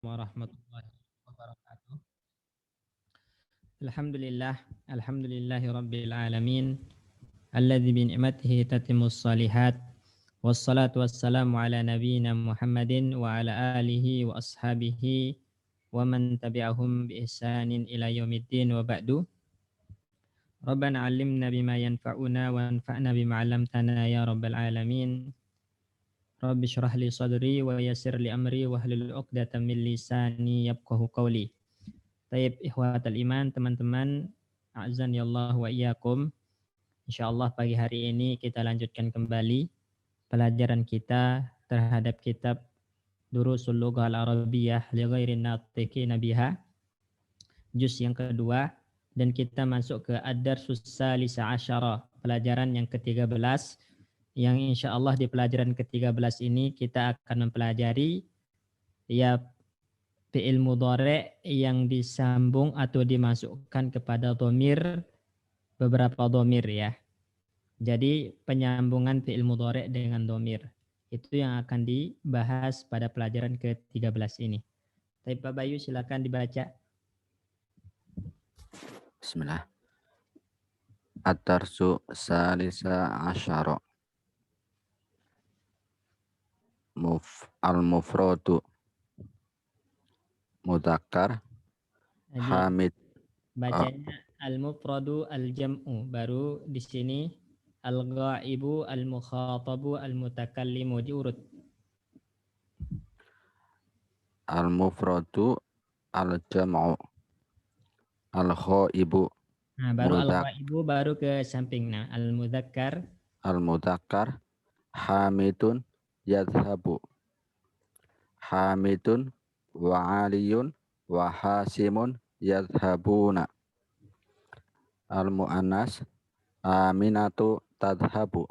warahmatullahi wabarakatuh. Alhamdulillahi rabbil alamin. Alladzi bi ni'matihi tatimmus shalihat. Wassalatu wassalamu ala nabiyyina Muhammadin wa ala alihi wa ashabihi wa man tabi'ahum bi ihsanin ila yaumiddin wa ba'du. Rabbana 'allimna bima yanfa'una wa anfa'na bima 'allamtana ya rabbal alamin. Rabbi syrah li sadri wa yassir li amri wa hlul 'uqdatam min lisani yafqahu qawli. Taib ikhwatal iman, teman-teman, a'zan ya Allah wa iyyakum. Insyaallah pagi hari ini kita lanjutkan kembali pelajaran kita terhadap kitab Durusul Lughah Al-Arabiyyah li ghairin natiqina biha, juz yang kedua, dan kita masuk ke ad-darsus salisa asyara, pelajaran yang ke-13, yang insyaallah di pelajaran ke-13 ini kita akan mempelajari ya fi'il mudhari' yang disambung atau dimasukkan kepada dhamir, beberapa dhamir ya. Jadi penyambungan fi'il mudhari' dengan dhamir itu yang akan dibahas pada pelajaran ke-13 ini. Baik, Pak Bayu silakan dibaca. Bismillah. Ad-darsu salisa asyara. Al-mufradu mudzakkar hamid. Bacanya al-mufradu al-jam'u, baru di sini al-ghaibu al-mukhatabu al-mutakallimu, diurut. Al-mufradu al-jam'u al-ghaibu. Nah, baru al-ghaibu baru ke samping. Nah, al-mudzakkar Al-mudzakkar hamidun yadhhabu. Hamidun wa aliyun wa hasimun yadhhabuna. Al-mu'annas aminatu tadhhabu.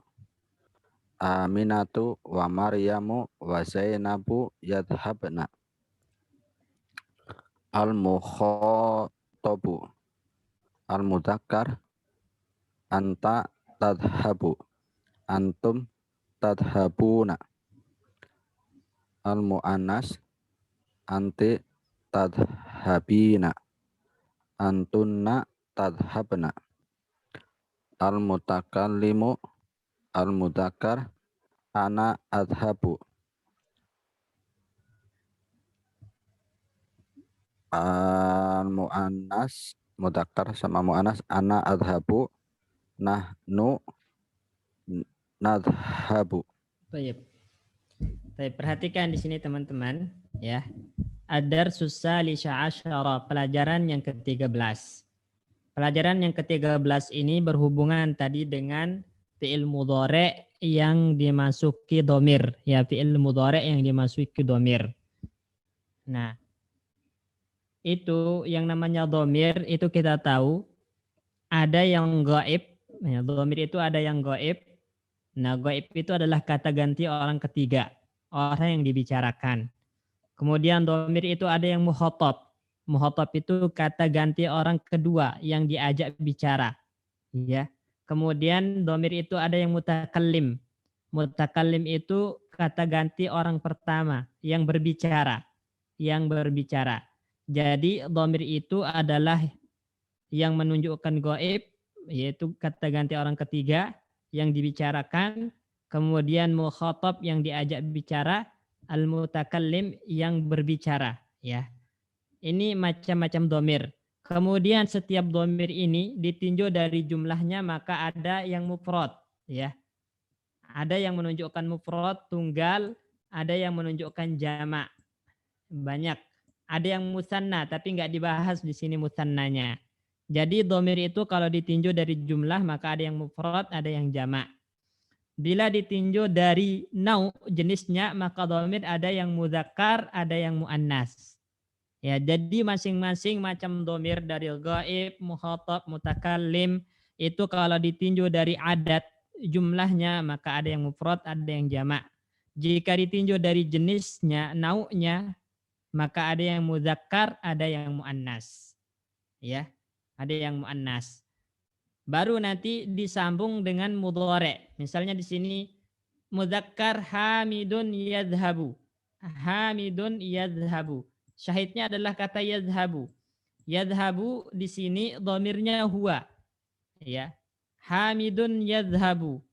Aminatu wa maryamu wa zainabu yadhhabna. Al-mukhatabu al-mudzakkar anta tadhhabu. Antum tadhhabuna. Al-mu'annas anti tadhhabina. Antunna tadhhabna. Al-mutakallimu al-mudzakkar ana adhabu. Al-mu'annas mudzakkar sama mu'annas ana adhabu, nahnu nadhabu. Baik. Baik, perhatikan di sini teman-teman ya. Ad-darsus salisa asyara, pelajaran yang ke-13. Pelajaran yang ke-13 ini berhubungan tadi dengan fi'il mudhari' yang dimasuki dhamir, ya, fi'il mudhari' yang dimasuki dhamir. Nah, itu yang namanya dhamir itu kita tahu ada yang gaib, ya, dhamir itu ada yang gaib. Nah, gaib itu adalah kata ganti orang ketiga, orang yang dibicarakan. Kemudian dhamir itu ada yang mukhatab. Mukhatab itu kata ganti orang kedua yang diajak bicara. Ya. Kemudian dhamir itu ada yang mutakallim. Mutakallim itu kata ganti orang pertama yang berbicara. Yang berbicara. Jadi dhamir itu adalah yang menunjukkan gaib, yaitu kata ganti orang ketiga yang dibicarakan. Kemudian mukhatab yang diajak bicara, al-mutakallim yang berbicara, ya. Ini macam-macam dhamir. Kemudian setiap dhamir ini ditinjau dari jumlahnya, maka ada yang mufrad, ya. Ada yang menunjukkan mufrad tunggal, ada yang menunjukkan jamak. Banyak. Ada yang musanna tapi nggak dibahas di sini musannanya. Jadi dhamir itu kalau ditinjau dari jumlah maka ada yang mufrad, ada yang jamak. Bila ditinjau dari nau jenisnya maka dhamir ada yang mudzakkar, ada yang muannas. Ya, jadi masing-masing macam dhamir dari ghaib, mukhatab, mutakallim itu kalau ditinjau dari adat jumlahnya maka ada yang mufrad, ada yang jamak. Jika ditinjau dari jenisnya, nau'nya, maka ada yang mudzakkar, ada yang muannas. Ya, ada yang muannas. Baru nanti disambung dengan mudhari'. Misalnya di sini mudzakkar hamidun yadhhabu. Hamidun yadhhabu. Syahidnya adalah kata yadhabu. Yadhabu di sini dhamirnya huwa. Ya. Hamidun yadhabu.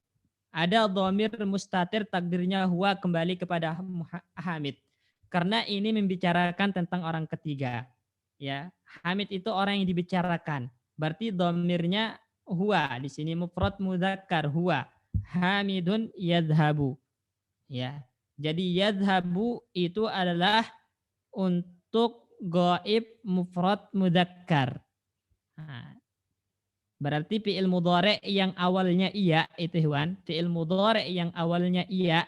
Ada dhamir mustatir takdirnya huwa kembali kepada Hamid. Karena ini membicarakan tentang orang ketiga. Ya, Hamid itu orang yang dibicarakan. Berarti dhamirnya huwa. Di sini mufrad mudzakkar huwa. Hamidun yadhabu. Ya. Jadi yadhabu itu adalah untuk gaib mufrad mudzakkar. Nah, berarti fi'il mudhari' yang awalnya iya itu Ikhwan, fi'il mudhari' yang awalnya iya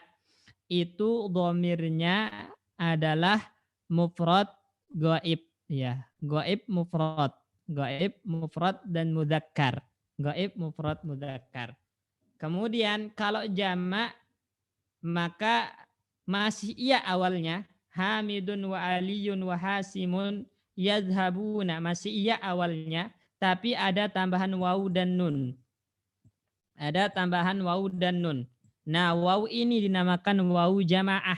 itu dhamirnya adalah mufrad gaib ya. Gaib mufrad dan mudzakkar. Gaib mufrad mudzakkar. Kemudian kalau jamak maka masih iya awalnya Hamidun wa Aliyun wa Hasimun yadhabuna, masih iya awalnya, tapi ada tambahan wawu dan nun. Ada tambahan wawu dan nun. Nah, wawu ini dinamakan wawu jamaah.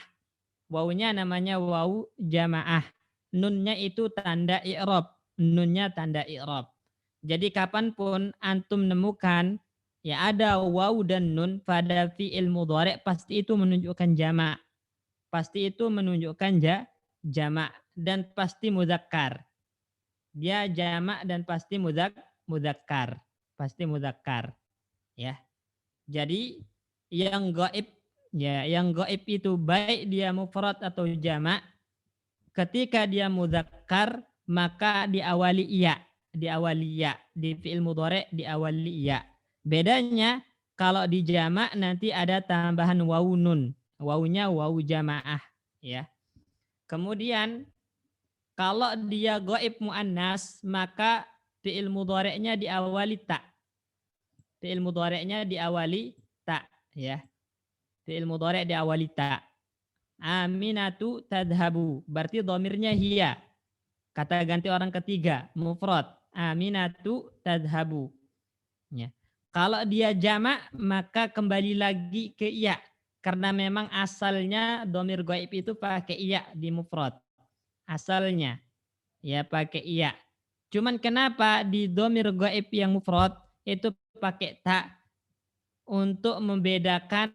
Wawunya namanya wawu jamaah. Nunnya itu tanda i'rab. Nunnya tanda i'rab. Jadi kapanpun antum nemukan ya ada wawu dan nun pada fi'il mudhari' pasti itu menunjukkan jamak. Pasti itu menunjukkan jamak dan pasti mudzakkar. Dia jamak dan pasti mudzakkar. Pasti mudzakkar. Ya. Jadi yang gaib ya, yang gaib itu baik dia mufrad atau jamak, ketika dia mudzakkar maka diawali iya, di fi'il mudhari' diawali iya. Bedanya kalau di jamak nanti ada tambahan wawu nun. Wawunya wawu jamaah ya. Kemudian kalau dia gaib muannas maka fi'il mudhari'nya diawali ta. Fi'il mudhari'nya diawali ta ya. Fi'il mudhari' diawali ta. Aminatu tadhabu. Berarti dhamirnya hiya. Kata ganti orang ketiga, mufrad. Aminatu tadhabu. Ya. Kalau dia jamak maka kembali lagi ke iya. Karena memang asalnya dhamir gaib itu pakai iya di mufrad. Asalnya ya pakai iya. Cuman kenapa di dhamir gaib yang mufrad itu pakai ta untuk membedakan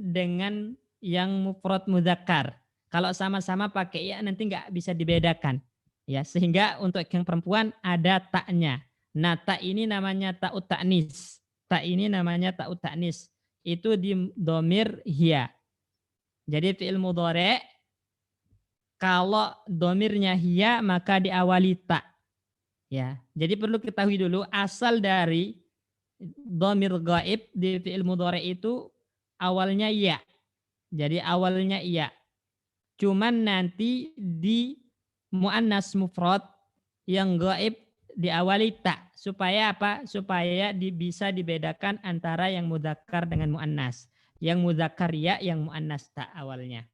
dengan yang mufrad mudzakkar. Kalau sama-sama pakai iya nanti nggak bisa dibedakan. Ya, sehingga untuk yang perempuan ada taknya. Nah, tak ini namanya ta'ut ta'nis. Tak ini namanya ta'ut ta'nis. Itu di dhamir hiya. Jadi fi'il mudhari' kalau dhamirnya hiya maka diawali ta. Ya, jadi perlu ketahui dulu asal dari dhamir gaib di fi'il mudhari' itu awalnya iya. Jadi awalnya iya. Cuman nanti di muannas mufrad yang gaib diawali ta. Supaya apa? Supaya bisa dibedakan antara yang mudzakkar dengan muannas. Yang mudzakkar ya, yang muannas ta awalnya.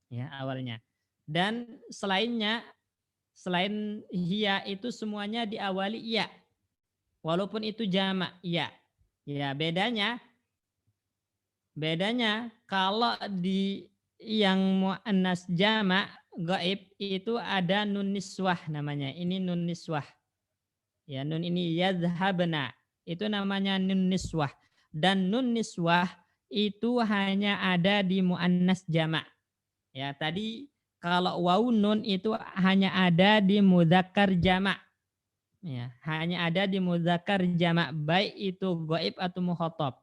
Ya, awalnya. Dan selain hiya itu semuanya diawali iya. Walaupun itu jamak, iya. Ya, bedanya kalau di yang muannas jamak gaib itu ada nun niswah namanya. Ini nun niswah. Ya, nun ini yadhhabna. Itu namanya nun niswah. Dan nun niswah itu hanya ada di muannas jamak. Ya, tadi kalau wawu nun itu hanya ada di mudzakkar jamak. Ya, hanya ada di mudzakkar jamak baik itu gaib atau mukhatab.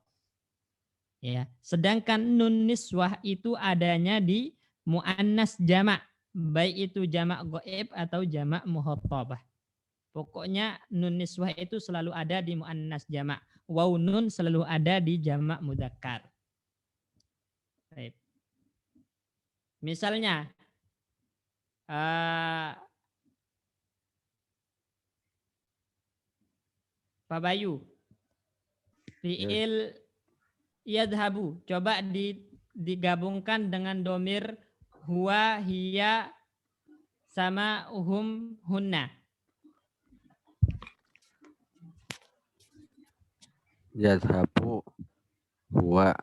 Ya, sedangkan nun niswah itu adanya di muannas jamak, baik itu jamak gaib atau jamak mukhatabah. Pokoknya nun niswah itu selalu ada di muannas jamak. Waw nun selalu ada di jamak mudzakkar. Baik. Misalnya Pak Bayu, fi'il yadhabu, coba digabungkan dengan domir huwa, hiya, sama uhum, hunna. Yadhabu huwa,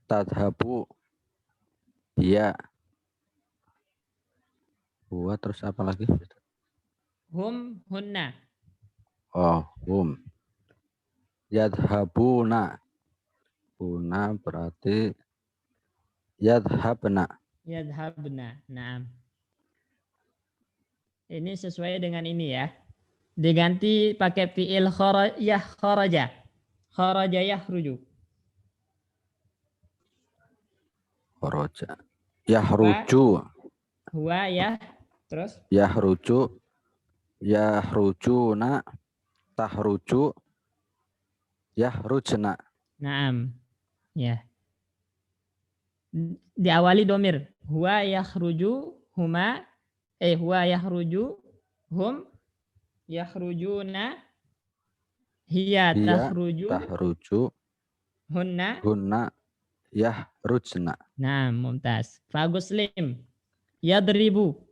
tadhabu hiya, Huwa terus apa lagi? Hum, hunna. Oh, hum. Yadhabuna. Buna berarti yadhabna. Yadhabna. Naam. Ini sesuai dengan ini ya. Diganti pakai fi'il kharaja. Kharaja yahruju. Kharaja. Yahruju. Huwa ya. Terus? Yahruju. Yahrujuna. Tahruju. Yahrujna. Naam. Ya. Diawali domir. Huwa yakhruju huma. Huwa yakhruju hum yakhrujuna. Hiya Hiya takhruju tahruju. hunna. Hunna yahrujna. Nah, mumtaz. Bagus Lim. Yadribu.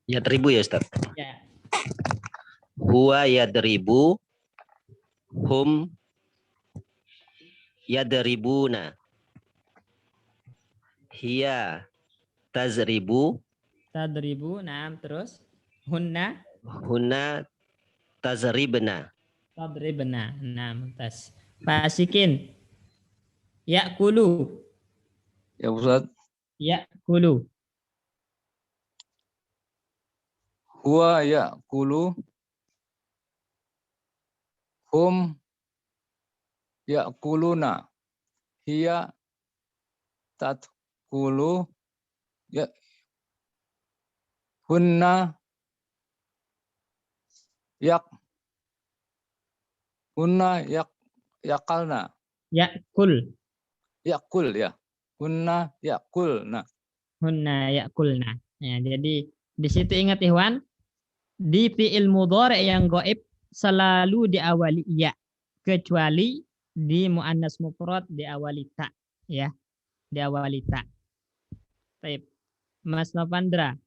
Yadribu ya Ustaz. Ya. Huwa yadribu, hum yadribuna. Hiya tazribu, Tadribu. Nah, terus. Hunna. hunna tazribna. Tadribna. Nah, mumtaz. Fasikin. Ya'kulu. Ya Ustaz. Ya'kulu. Huwa ya'kulu. Hum ya'kuluna. Hiya tatkulu. Ya. Hunna yakalna. Ya'kul. Yakul ya. Hunna yakulna. Hunna ya'kulna. Ya, jadi di situ ingat Ikhwan, di fi'il mudhari' yang gaib selalu diawali ya, kecuali di muannas mufrad diawali ta, ya. Diawali ta. Baik. Mas Novandra.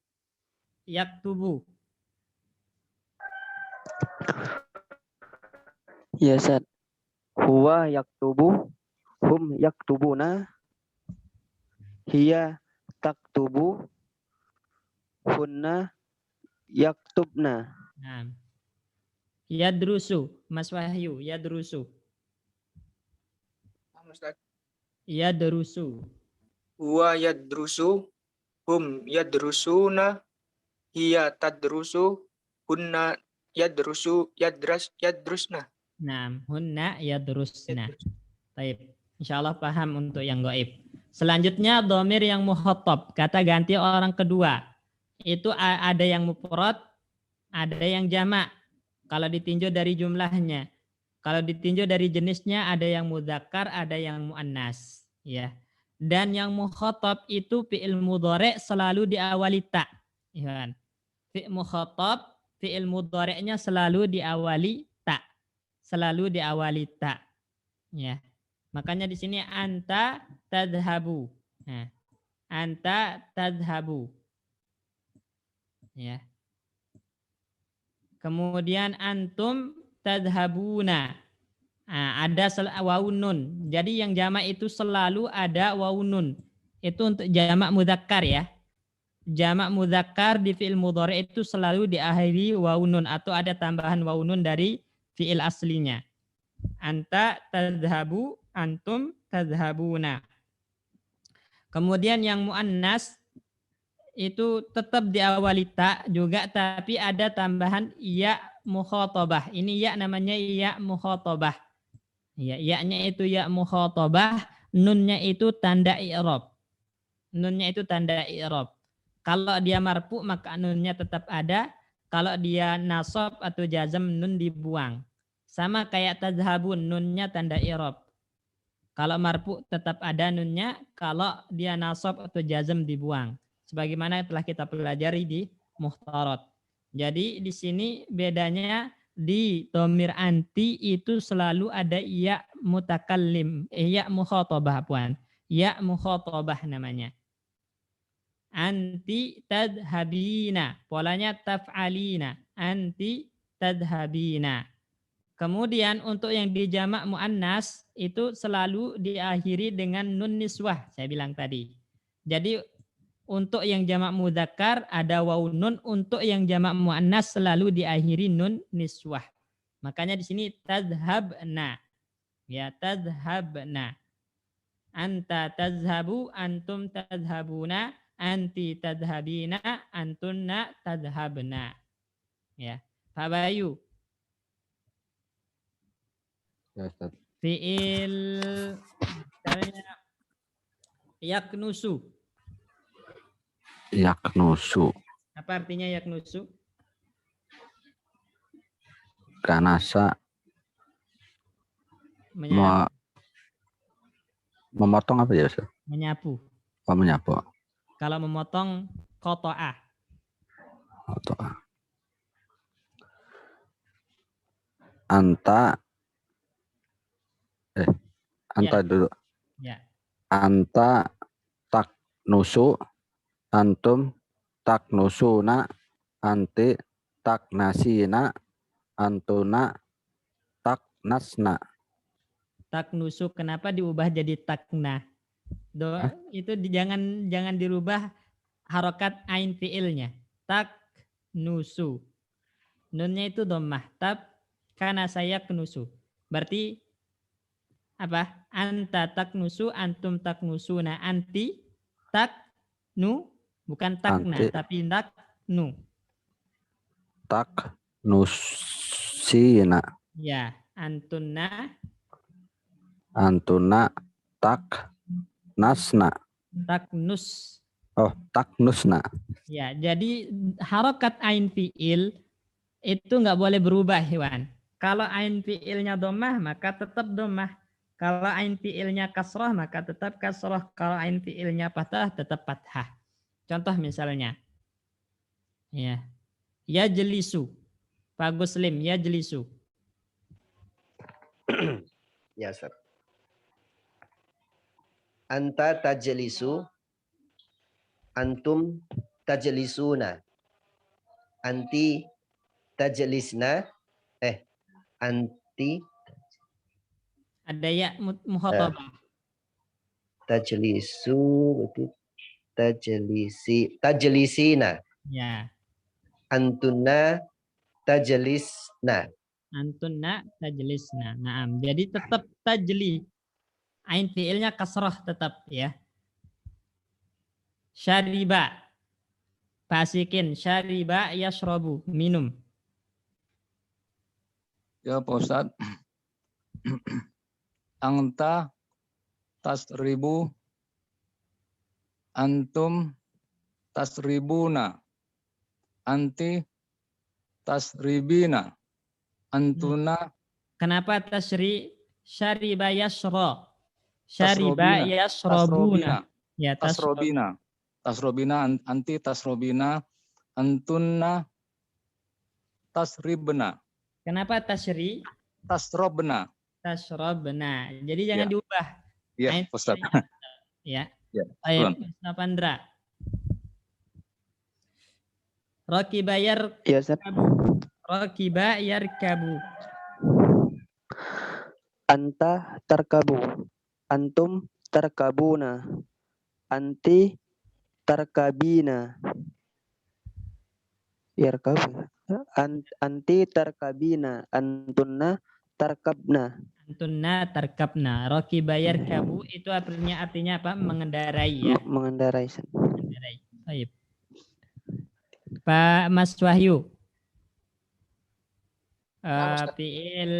Yaktubu. Ya Ustaz. Huwa yaktubu, hum yaktubuna, hiya taktubu, hunna yaktubna. Nah. Yadrusu. Mas Wahyu. Yadrusu. Yadrusu. Huwa yadrusu, hum yadrusuna, hiya tadrusu, hunna yadrusna. Nah, hunna yadrusna. Baik. Insyaallah paham untuk yang gaib. Selanjutnya dhamir yang mukhatab, kata ganti orang kedua. Itu ada yang mufrad, ada yang jamak. Kalau ditinjau dari jumlahnya. Kalau ditinjau dari jenisnya ada yang mudzakkar, ada yang muannas, ya. Dan yang mukhatab itu fi'il mudhari' selalu diawali ta. Ya. Fi'il mukhatab, fi'il mudhari'nya selalu diawali ta. Selalu diawali ta. Ya. Makanya di sini anta tadhabu. Nah, anta tadhabu. Ya. Kemudian antum tadhabuna. Nah, ada waunun. Jadi yang jamak itu selalu ada waunun. Itu untuk jamak mudzakkar ya. Jamak mudzakkar di fi'il mudhari itu selalu diakhiri waunun atau ada tambahan waunun dari fi'il aslinya. Anta tadhabu, antum tadhabuna. Kemudian yang muannas itu tetap diawali ta juga, tapi ada tambahan ya mukhatabah. Ini ya namanya ya mukhatabah. Ya, ya-nya itu ya mukhatabah, nunnya itu tanda i'rab. Nunnya itu tanda i'rab. Kalau dia marfu maka nunnya tetap ada, kalau dia nasab atau jazm nun dibuang. Sama kayak tadhhabun, nunnya tanda i'rab. Kalau marfu tetap ada nunnya, kalau dia nasab atau jazm dibuang. Sebagaimana telah kita pelajari di muhtarat. Jadi di sini bedanya di dhamir anti itu selalu ada ya mutakallim, ya mukhatabah puan. Ya mukhatabah namanya. Anti tadhabina, polanya taf'alina. Anti tadhabina. Kemudian untuk yang di jamak muannas itu selalu diakhiri dengan nun niswah, saya bilang tadi. Jadi untuk yang jamak mudzakkar ada waw nun, untuk yang jamak muannas selalu diakhiri nun niswah. Makanya di sini tadhhabna. Ya, tadhhabna. Anta tadhhabu, antum tadhhabuna, anti tadhhabina, antunna tadhhabna. Ya. Pak Bayu, Ya, Ustaz. fiil misalnya yaknusu. Yaknusu. Apa artinya yaknusu? Kanasa. Menyapu. Memotong apa ya, Ustaz? Menyapu. Oh, menyapu. Kalau memotong qata'ah. Atau anta Ya. dulu. Ya. Anta taknusu, antum taknusuna, anti taknasina, antuna taknasna. Taknusu, kenapa diubah jadi takna? Itu jangan dirubah harokat ain fiilnya. Taknusu. Nunnya itu dhammah, kana saya knusu. Berarti apa? Anta taknusu, antum taknusuna, anti taknu, bukan takna Anti. tapi taknu. Taknusina, Ya, antuna antuna taknasna. taknus. Oh, taknusna. Ya, jadi harokat ain fiil itu nggak boleh berubah, Hewan. Kalau ain fiilnya dhammah maka tetap dhammah. Kalau ain fiilnya kasrah maka tetap kasrah. Kalau ain fiilnya fathah tetap fathah. Contoh misalnya, ya, yajlisu. Pak Guslim, yajlisu. Ya, Ustaz. Anta tajlisu, antum tajlisuna, anti tajlisna, anti Ada ya mukhatabah. tajlisu, berarti tajlisina, Ya, antunna tajlisna. antunna tajlisna. Naam. Jadi tetap tajli. Ain fiilnya kasrah tetap ya. Syariba. Fasikin, syariba yashrabu, minum. Ya Pak Ustadz. Anta tasribu, antum tasribuna, anti tasribina, antuna Kenapa tasri? Syariba yashra. Syariba tasrobina, yashrabuna. Ya, tasrobina, tasrobina, anti tasrobina, antunna tasribna, Kenapa tasri? tasrobna. Tashrabna. Jadi jangan Ya. diubah. Iya, Ain Ustaz. fiilnya. Ya. Ya, Baik, betul. Ustaz Pandra. Rakiba Ya, Ustaz. Rakiba yarkabu. Anta tarkabu, antum tarkabuna, anti tarkabina. Yarkabu. Anti tarkabina, antunna tarkabna. Antunna tarkabna. Rakiba yarkabu itu artinya apa? Mengendarai ya. Mengendarai. Mengendarai. Baik. Pak Mas Wahyu. Fiil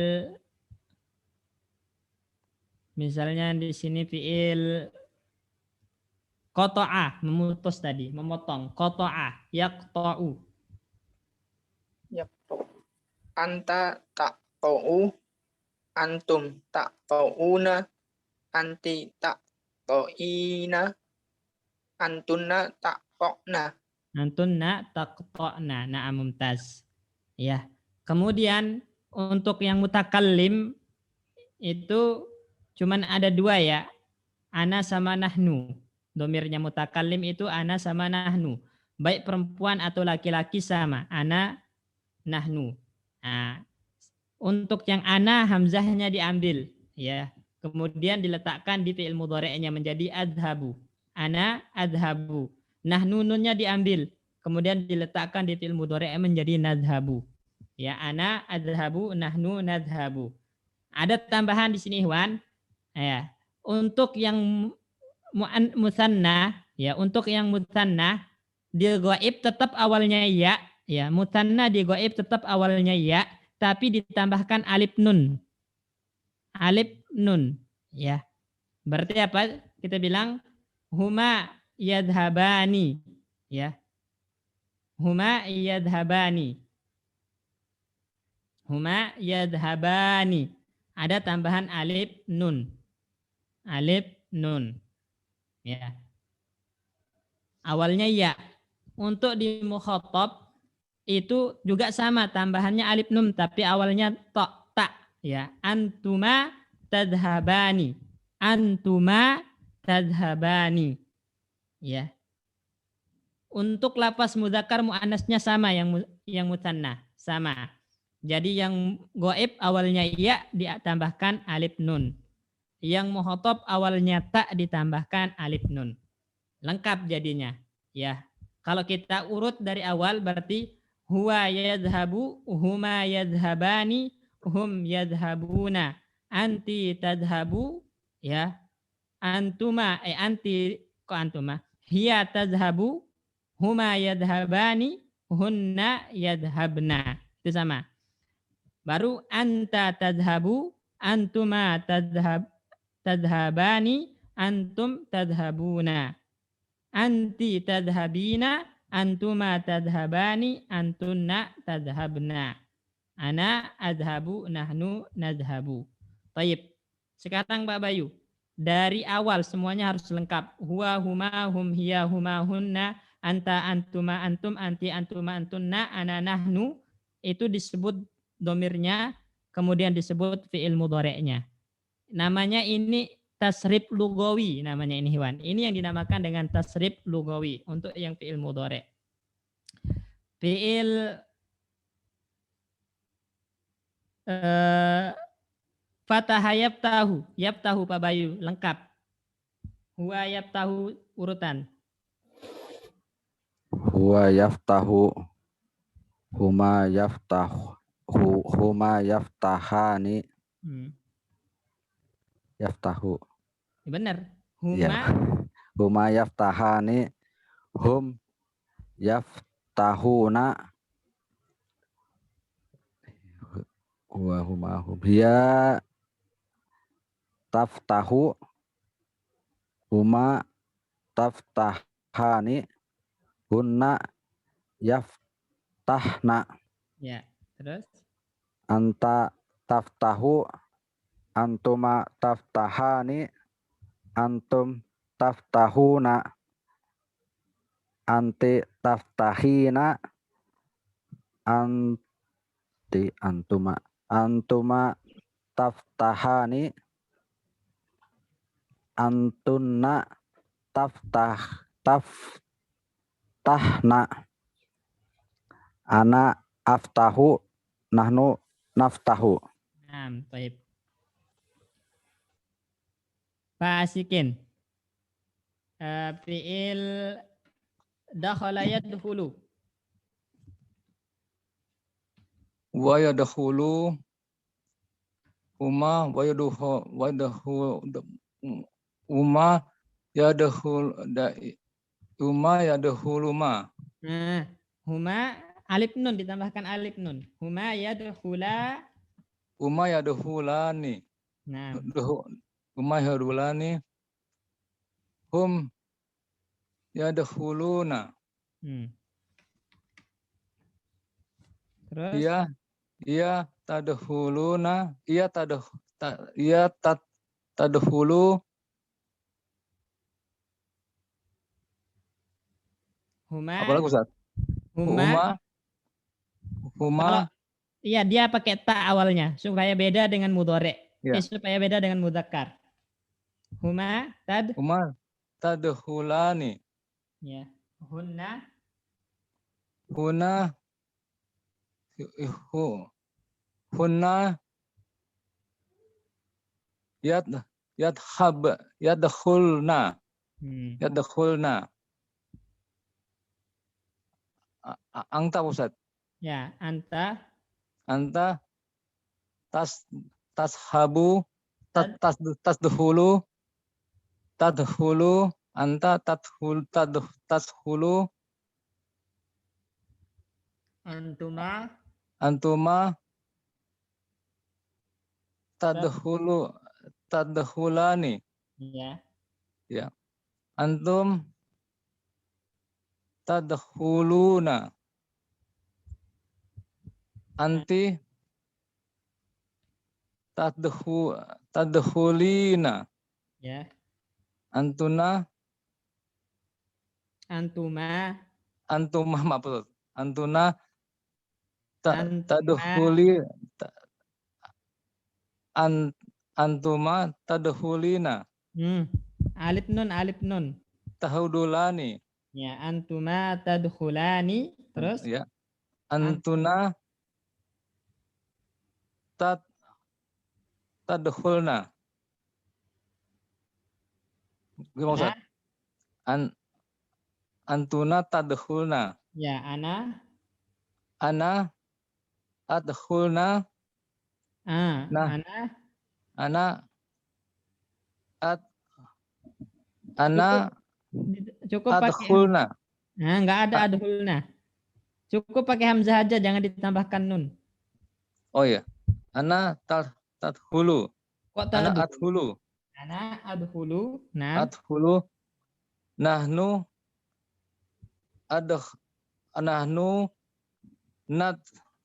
misalnya di sini fiil qata'a, memutus tadi, memotong. Qata'a, yaqta'u. Anta tak tau, antum tak tauna, anti tak toina, antunna tak tokna. Antunna taqta'na. Na'am, mumtaz. Ya. Kemudian untuk yang mutakallim itu cuman ada dua ya. Ana sama nahnu. Domirnya mutakallim itu ana sama nahnu. Baik perempuan atau laki-laki sama. Ana, nahnu. Nah, untuk yang ana hamzahnya diambil ya. Kemudian diletakkan di fi'il mudhari'nya menjadi adhabu. ana adhabu. Nahnu nunnya diambil, kemudian diletakkan di fi'il mudhari' menjadi nadhabu. Ya, ana adhabu, nahnu nadhabu. Ada tambahan di sini, Ikhwan. Ya, untuk yang musanna, ya, untuk yang musanna di ghaib tetap awalnya ya, musanna di ghaib tetap awalnya ya, tapi ditambahkan alif nun. Alif nun, ya. Berarti apa? Kita bilang huma yadhabani, ya. Huma yadhabani. Huma yadhabani. Ada tambahan alif nun. Alif nun. Ya. Awalnya ya. Untuk di mukhatab itu juga sama, tambahannya alif nun tapi awalnya ta, ya. Antuma tadhabani. Antuma tadhabani. Ya. Untuk lafaz mudzakkar muannasnya sama, yang musanna sama. Jadi yang ghaib awalnya ya ditambahkan alif nun. Yang mukhatab awalnya ta ditambahkan alif nun. Lengkap jadinya, ya. Kalau kita urut dari awal berarti huwa yadhabu, huma yadhabani, hum yadhabuna, anti tadhabu, ya. Antuma, anti kok antuma? Hiya tadhabu, huma yadhabani, hunna yadhabna. Itu sama. Baru anta tadhabu, antuma tadhabani, antum tadhabuna. Anti tadhabina, antuma tadhabani, antunna tadhabna. Ana adhabu, nahnu nadhabu. Taib. Sekarang Pak Bayu, dari awal semuanya harus lengkap. Huwa, huma, hum, hiya, huma, hunna, anta, antuma, antum, anti, antuma, antunna, ana, nahnu. Itu disebut domirnya, kemudian disebut fi'il mudhari'nya. Namanya ini tasrif lugawi, namanya ini, Ikhwan. Ini yang dinamakan dengan tasrif lugawi untuk yang fi'il mudhari'. Fi'il fataha yaftahu, yaftahu Pak Bayu, lengkap. Huwa yaftahu urutan. Huwa yaftahu, huma yaftahu, huma yaftahani, yaftahu. Benar. Ya. Huma yaftahani, hum yaftahuna, huwa huma hum, hiya taftahu, huma taftahani, hunna yaftahna. Ya, terus Anta taftahu, antuma taftahani, antum taftahuna, anti taftahina, anti antuma, antuma taftahani, antunna taftahna, ana aftahu, nahnu naftahu. baik. Pak Asikin. Fi'il dakhala yadkhulu. Wa yadkhulu, huma wa yadkhulu, huma yadkhulu ma. Nah, huma alif nun ditambahkan alif nun. Huma yadkhula. Huma yadkhulani. Nah, Huma yadkhulani. Hum yadkhuluna. Terus Iya tadkhuluna, tadkhulu. huma. Apa lagi Ustaz? Huma. Iya, dia pakai ta awalnya supaya beda dengan mudhari'. Ya. Supaya beda dengan mudzakkar. Huma tadkhulani. Ya. Hunna yadkhulna. Yadkhulna. Anta Ustaz. Ya, anta Anta tashabu tasdhulu anta tashulu antuma tadkhulani. ya. Ya. Antum tadkhuluna. Anti tadkhulina. Ya. Antuna Antuma antuma maaf. Antuna Antuma. tadkhuli antuma tadkhulina. Alif nun. Tahudulani. Ya, antuma tadkhulani. Terus Ya. Antuna tadkhulna. Gimana Ustaz? Antuna tadkhulna. ya, ana adkhulna. Nah. ana cukup pakai adkhulna. enggak ada adkhulna. Cukup pakai hamzah aja, jangan ditambahkan nun. Oh ya. Ana tadkhulu. Kok Ana tadkhulu? adkhulu. Ana adkhulu. Nah, Adkhulu. Nahnu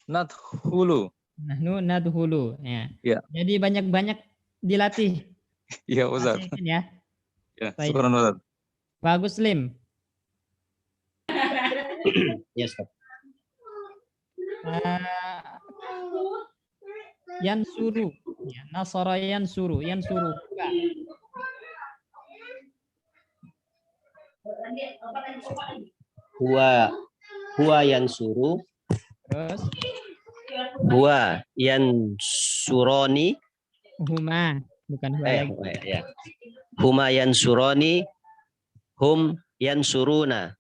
nadkhulu. nahnu nadkhulu. Ya. Ya. Jadi banyak-banyak dilatih. Iya Ustaz. Latihan ya. Ya, Baik. syukran Ustaz. Bagus Lim. Yes, Ustaz. Yansuru. Ya, nasara yansuru. Yansuru. Huwa yansuru. Terus Huwa yansuroni. huma, bukan huwa lagi. Ya. Huma yansuroni. Hum yansuruna.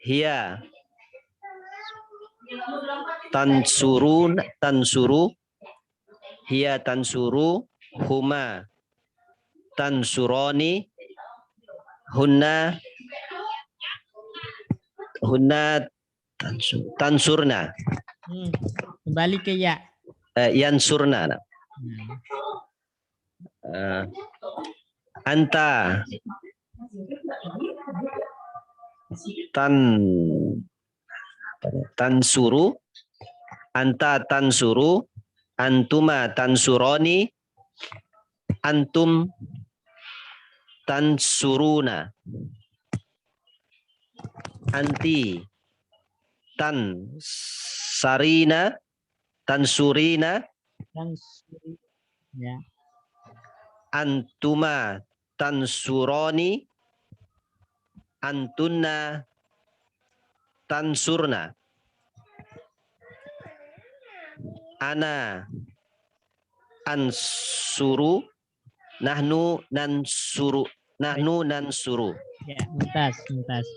Hiya tansuru. Hiya tansuru. Huma tansuroni. Hunna tansurna. Kembali ke ya. Yansurna. Anta tansuru. Anta tansuru. Antuma tansuroni. Antum tansuruna. Anti tansurina. Ya. Antuma tansuroni. Antunna tansurna. Ana ansuru. Nahnu nansuru. Ya, mumtaz.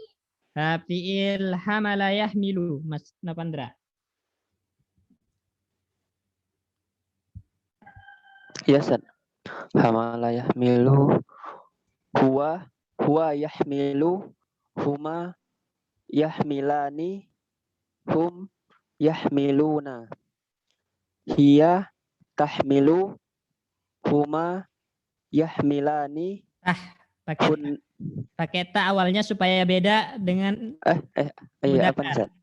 Fi'il hamala yahmilu, Mas Napandra. Ya Ustaz. Hamala yahmilu. Huwa yahmilu. Huma yahmilani. Hum yahmiluna. Hiya tahmilu. Huma yahmilani. Pakai ta awalnya supaya beda dengan Iya apa Ustaz?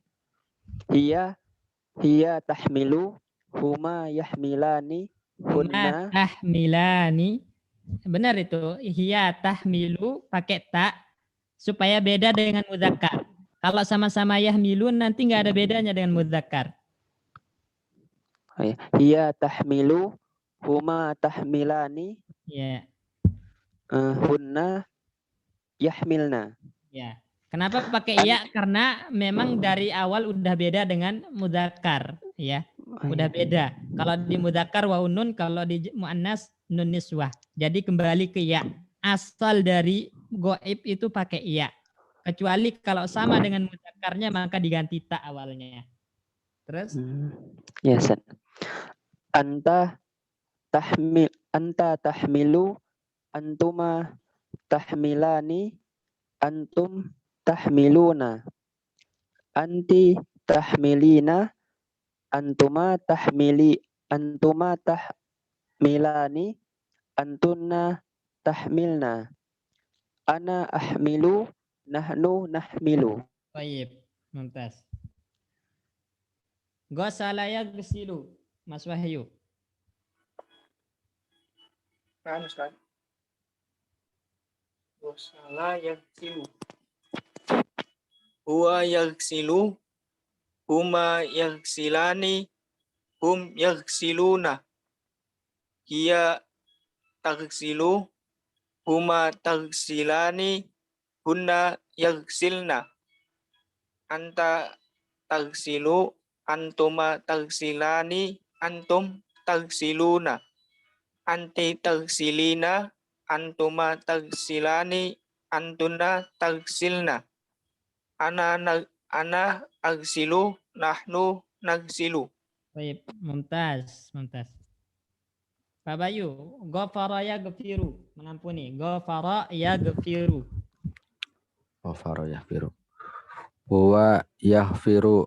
Hiya tahmilu. Huma yahmilani. Huma tahmilani. Benar itu. Hiya tahmilu pakai ta supaya beda dengan mudzakkar. Kalau sama-sama yahmilun nanti nggak ada bedanya dengan mudzakkar. Hiya tahmilu. Huma tahmilani. Ya. Hunna yahmilna. Ya. Kenapa pakai ya? Karena memang dari awal udah beda dengan mudzakkar, ya. Udah beda. Kalau di mudzakkar wawu nun, kalau di muannas nun niswah. Jadi kembali ke ya. asal dari goib itu pakai iya. Kecuali kalau sama dengan mudzakarnya maka diganti ta awalnya. Terus Ya, Ustaz. Anta tahmilu, antuma tahmilani, antum tahmiluna, anti tahmilina, antuma tahmilani, antunna tahmilna, ana ahmilu, nahnu nahmilu. baik, mumtaz. Ghasala yaghsilu, Mas Wahyu. Kan Ustaz. Wasala yaksilu. Huwa yaksilu. Huma yaksilani. Hum yaksiluna. Hiya taksilu. Huma taksilani. Hunna yaksilna. Anta taksilu. Antuma taksilani. Antum taksiluna. Anti taksilina. Antuma taksilani. Antuna taksilna. Ana agsilu. Nahnu nagsilu. Baik, mumtaz, mumtaz. Pak Bayu, ghafara yaghfiru, mengampuni. Ghafara yaghfiru. Ghafara yahfiru. Huwa yahfiru.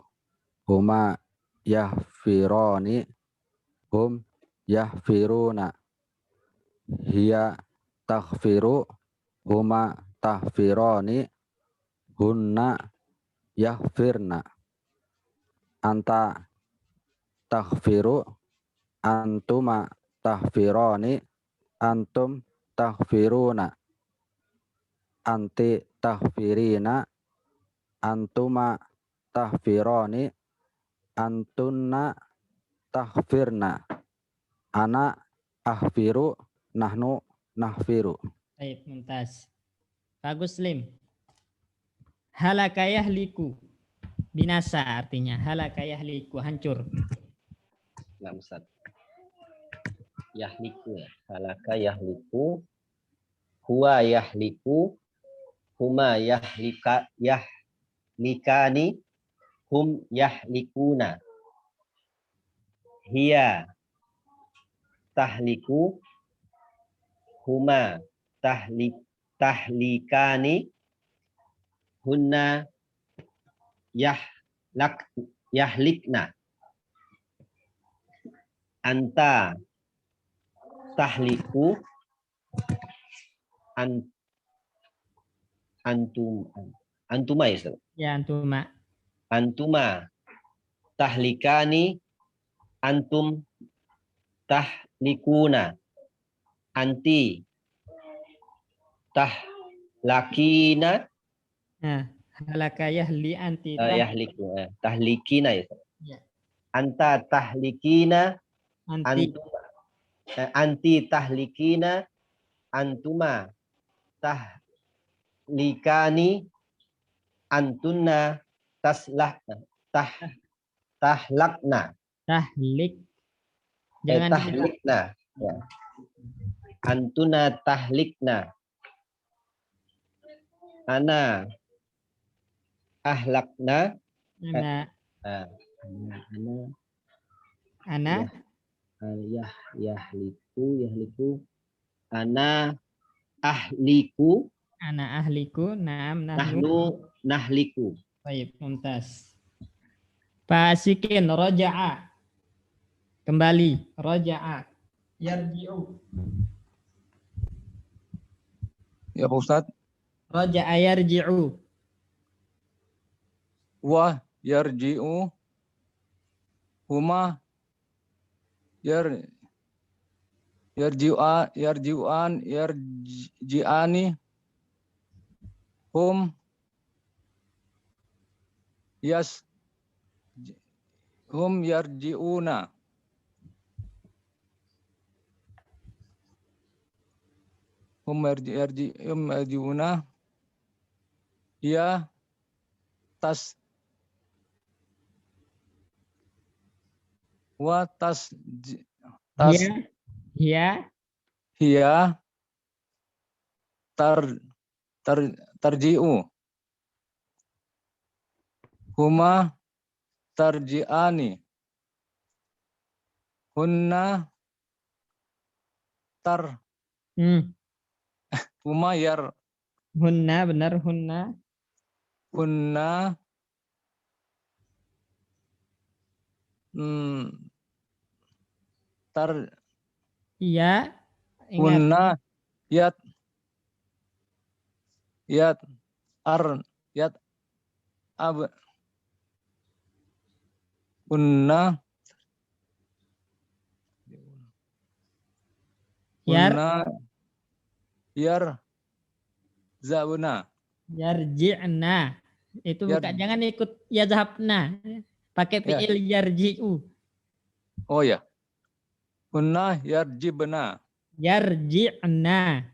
Huma yahfirani. Hum yahfiruna. Hiya taghfiru. Huma tahfirani. Hunna yahfirna. Anta taghfiru. Antuma tahfirani. Antum tahfiruna. Anti tahfirina. Antuma tahfirani. Antunna tahfirna. Ana ahfiru. Nahnu nahfiru. Baik, mumtaz. Pak Guslim. Halaka yahliku. Binasa artinya. Halaka yahliku, hancur. Nah, Ustaz. Yahliku ya. Halaka yahliku. Huwa yahliku. Huma yahlikani. Hum yahlikuna. Hiya tahliku. Huma tahlikani. Hunna yahlikna. Anta tahliku. Antuma ya, Ustaz? Ya, antuma. Antuma tahlikani. Antum tahlikuna. Anti tahlakina. Nah, halaka yahli anti. Yahliku. Tahlikina ya, Ustaz? Ya. Anta tahlikina. Anti. Anti tahlikina. Antuma tahlikani. Antunna tahlakna. Tahlik. Jangan Tahlikna. Ya. Antuna tahlikna. Ana ahlakna. Ana. Yahliku. Ana ahliku. Ana ahliku. Naam. Nahnu nahliku. Baik, mumtaz. Pak Sikin, roja'a. Kembali. Roja'a. Yarji'u. Ya Pak Ustadz. Roja'a yarji'u. Wa yarji'u. Huma yarji'ani. Hum yarji'una. Hum yarji'una. Ya Hiya. hiya tarji'u. Huma tarji'ani. Hunna huma Hunna, benar, hunna. hunna Iya, ingat. hunna yat ab hunna zabuna. Yarji'na. Itu bukan, jangan ikut yazhabna. Pakai Ya. fi'il yarji'u. Oh ya. Hunna yarjibna. Yarji'na.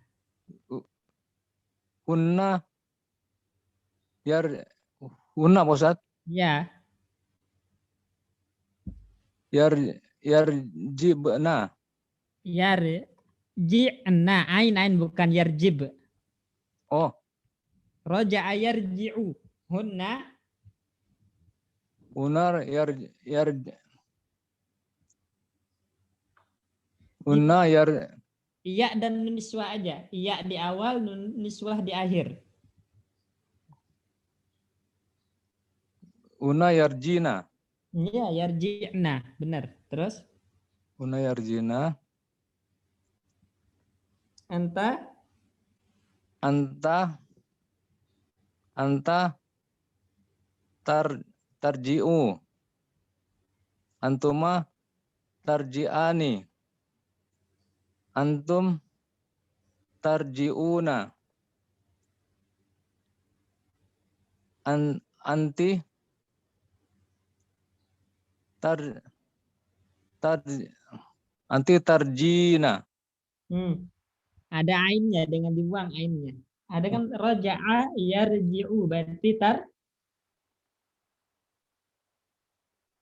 Hunna hunna Pak Ustaz. Ya, Yarjibna. yarji'na. Ain bukan yarjib. Oh, Roja'a yarji'u. Hunna hunna hunna iya dan nun niswah aja. Iya di awal, nun niswah di akhir. hunna yarjina. Iya, yarji'na. Benar. Terus? Hunna yarjina. Anta tarji'u. Antuma tarji'ani. Antum tarji'una. Anti anti tarjina. Ada ainnya, dengan dibuang ainnya. Ada kan roja'a yarji'u, berarti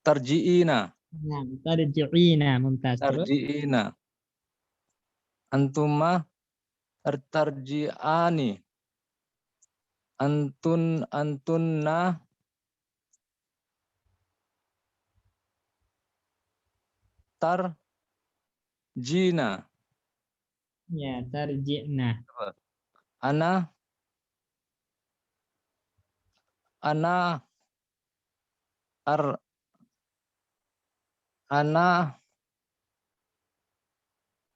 tarji'ina. Nah, tarji'ina, mumtaz. Terus? Tarji'ina. Antuma tarji'ani. Antunna tarjina. Ya, tarji'na. Ana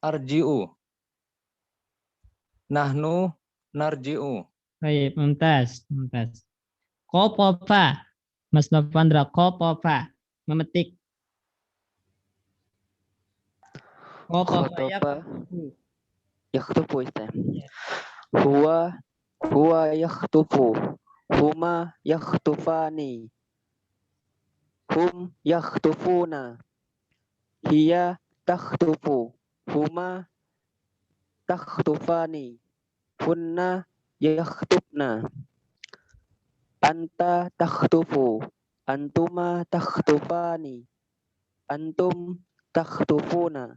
arji'u. Nahnu narji'u. Baik, mumtaz. Qopofa. Mas Nopandra, qopofa. Memetik. Qopofa Yakhtufu Ustaz. Huwa yakhtufu. Huma yakhtufani. Hum yakhtufuna. Hiya takhtufu. Huma takhtufani. Hunna yakhtufna. Anta takhtufu. Antuma takhtufani. Antum takhtufuna.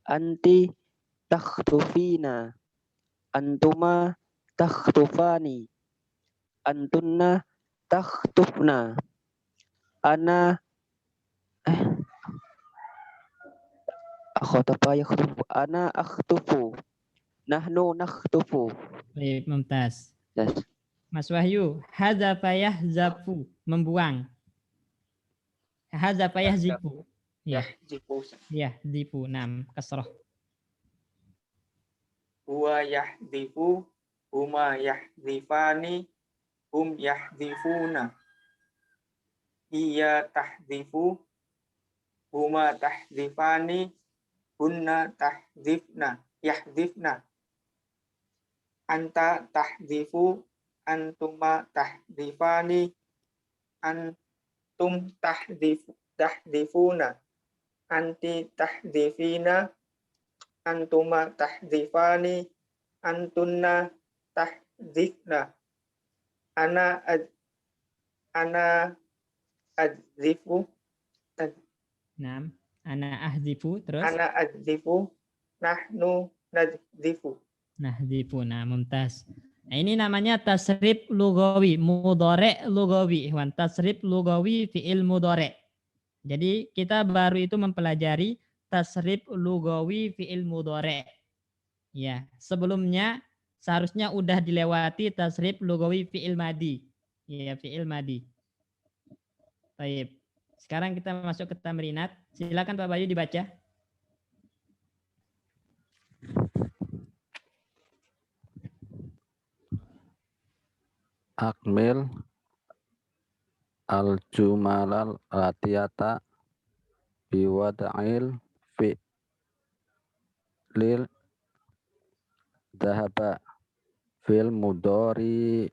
Anti takhtufina. Antuma takhtufani. Antunna takhtufna. Ana Ana akhtufu. Nahnu nakhtufu. Baik, mumtaz. Yes. Mas Wahyu, hazafa yahzafu, membuang. Hazafa yahzifu. Ya, zifu. 6 kasrah. Huwa yahdifu. Huma yahdifani. Hum yahdifuna. Hiya tahdifu. Huma tahdifani. Hunna tahdifna. Yahdifna. Anta tahdifu. Antuma tahdifani. Antum tahdifuna. Anti tahdifina. Antuma tahdifani. Antunna tahdifna. Ana adzifu. 6. Ana ahzifu, terus? Ana adzifu. Nahnu nadzifu. Nahdifuna, mumtaz. Nah, ini namanya tasrif lugawi, mudhari' lugawi, ikhwan. Tasrif lugawi fi'il mudhari'. Jadi kita baru itu mempelajari tasrif lugawi fi'il mudhari'. Ya, sebelumnya seharusnya udah dilewati tasrif lugawi fi'il madi. Ya, fi'il madi. Baik. Sekarang kita masuk ke tamrinat. Silakan Pak Bayu dibaca. Akmil al-jumalal atiyata biwada'il fi'lil dhahaba fil mudhari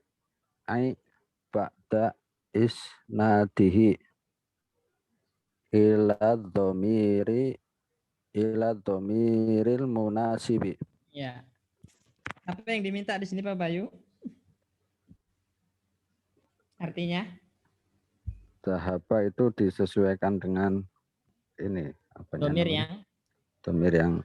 ai ba'da isnadihi ila dhamiril munasibi. Ya. Apa yang diminta di sini Pak Bayu? Artinya? Dhahaba itu disesuaikan dengan ini Dhamir yang dhamir yang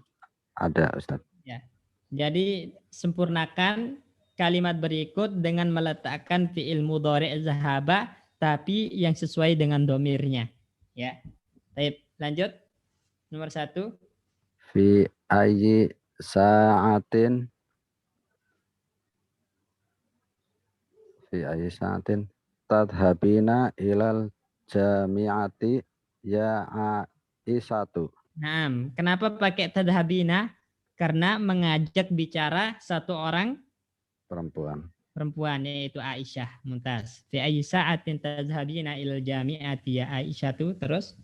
ada, Ustaz. ya. Jadi sempurnakan kalimat berikut dengan meletakkan fi'il mudhari' zahaba tapi yang sesuai dengan domirnya. Ya. Baik, lanjut. Nomor 1. Fi ayyi sa'atin tadhabina ilal jami'ati ya Aisyatu. Nah, kenapa pakai tadhabina? Karena mengajak bicara satu orang perempuan yaitu Aisyah, mumtaz. Fi ayyi sa'atin tadhabina ilal jami'ati ya Aisyatu. Terus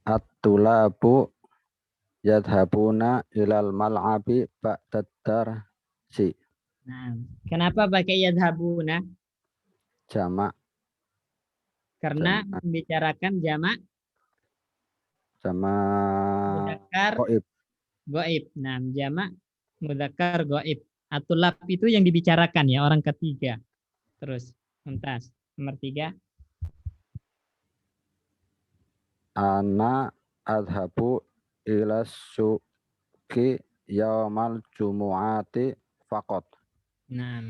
At-tulabu yadhabuna ilal mal'abi ba'dad darsi. nah, kenapa pakai yadhabuna? Jamak Karena membicarakan jamak mudzakkar gaib. Nah, jamak mudzakkar gaib. Atulab itu yang dibicarakan ya orang ketiga. Terus, mumtaz. Nomor 3. Ana adhabu ilas suki yaumal jumu'ati faqat. Nah,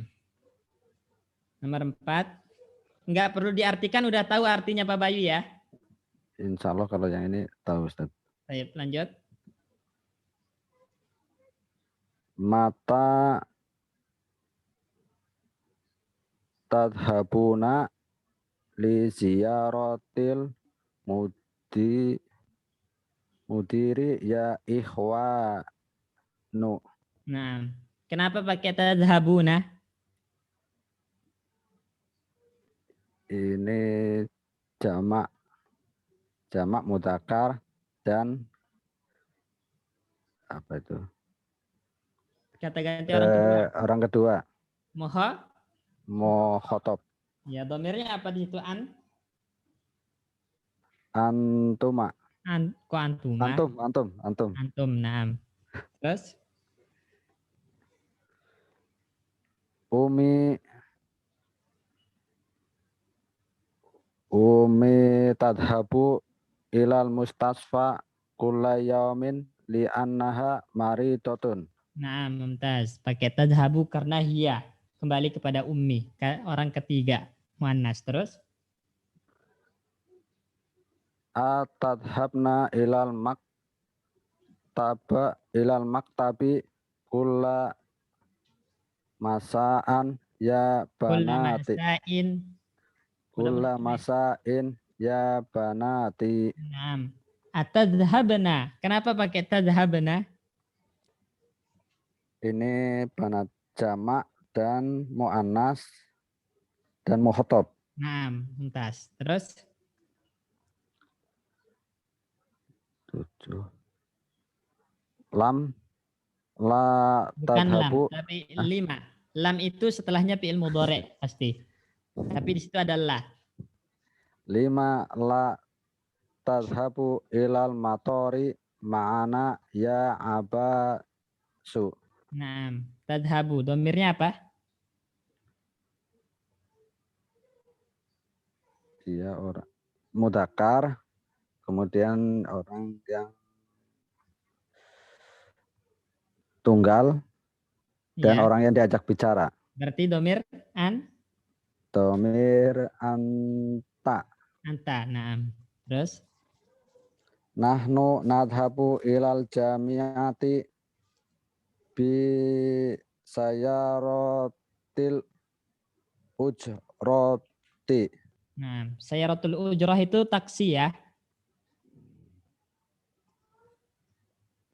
nomor 4. Enggak perlu diartikan, udah tahu artinya Pak Bayu ya. Insya Allah kalau yang ini tahu, Ustaz. Baik, lanjut. Mata tadhabuna li ziyaratil mudiri ya ikhwanu. Nah, kenapa pakai tadhabuna? Ini jamak mudzakkar dan apa itu? Kata ganti orang kedua. Orang kedua. Mukhatab. Ya, domirnya apa di situ? Antuma. Kok antuma? Antum, nah. Terus? Umi tadhabu ilal mustasfa kulla yaumin li annaha maridotun. Nah, mumtaz. Pakai tadhabu karena hiya. Kembali kepada ummi, orang ketiga. Muannas. Terus? Atadhabna ilal maktabi kulla masaan ya banati. Kulla masa'in ya banati. Nah, atadhabna. Kenapa pakai tadhabna? Ini banat jamak dan mu'annas dan mukhatab. Nah, mumtaz. Terus? 7. Lam la tadhabu. Bukan lam, tapi 5. Lam itu setelahnya fi'il mudhari' pasti. Tapi di situ ada la. 5 la tadhabu ilal matori ma'ana ya abasu. Nah, tadhabu. Domirnya apa? Dia orang mudzakkar, kemudian orang yang tunggal dan Ya, orang yang diajak bicara. berarti domir Domir anta. anta. Naam. Terus Nahnu nadhabu ilal jamiati bi sayarotil ujroti. nah, sayaratul ujrah itu taksi ya.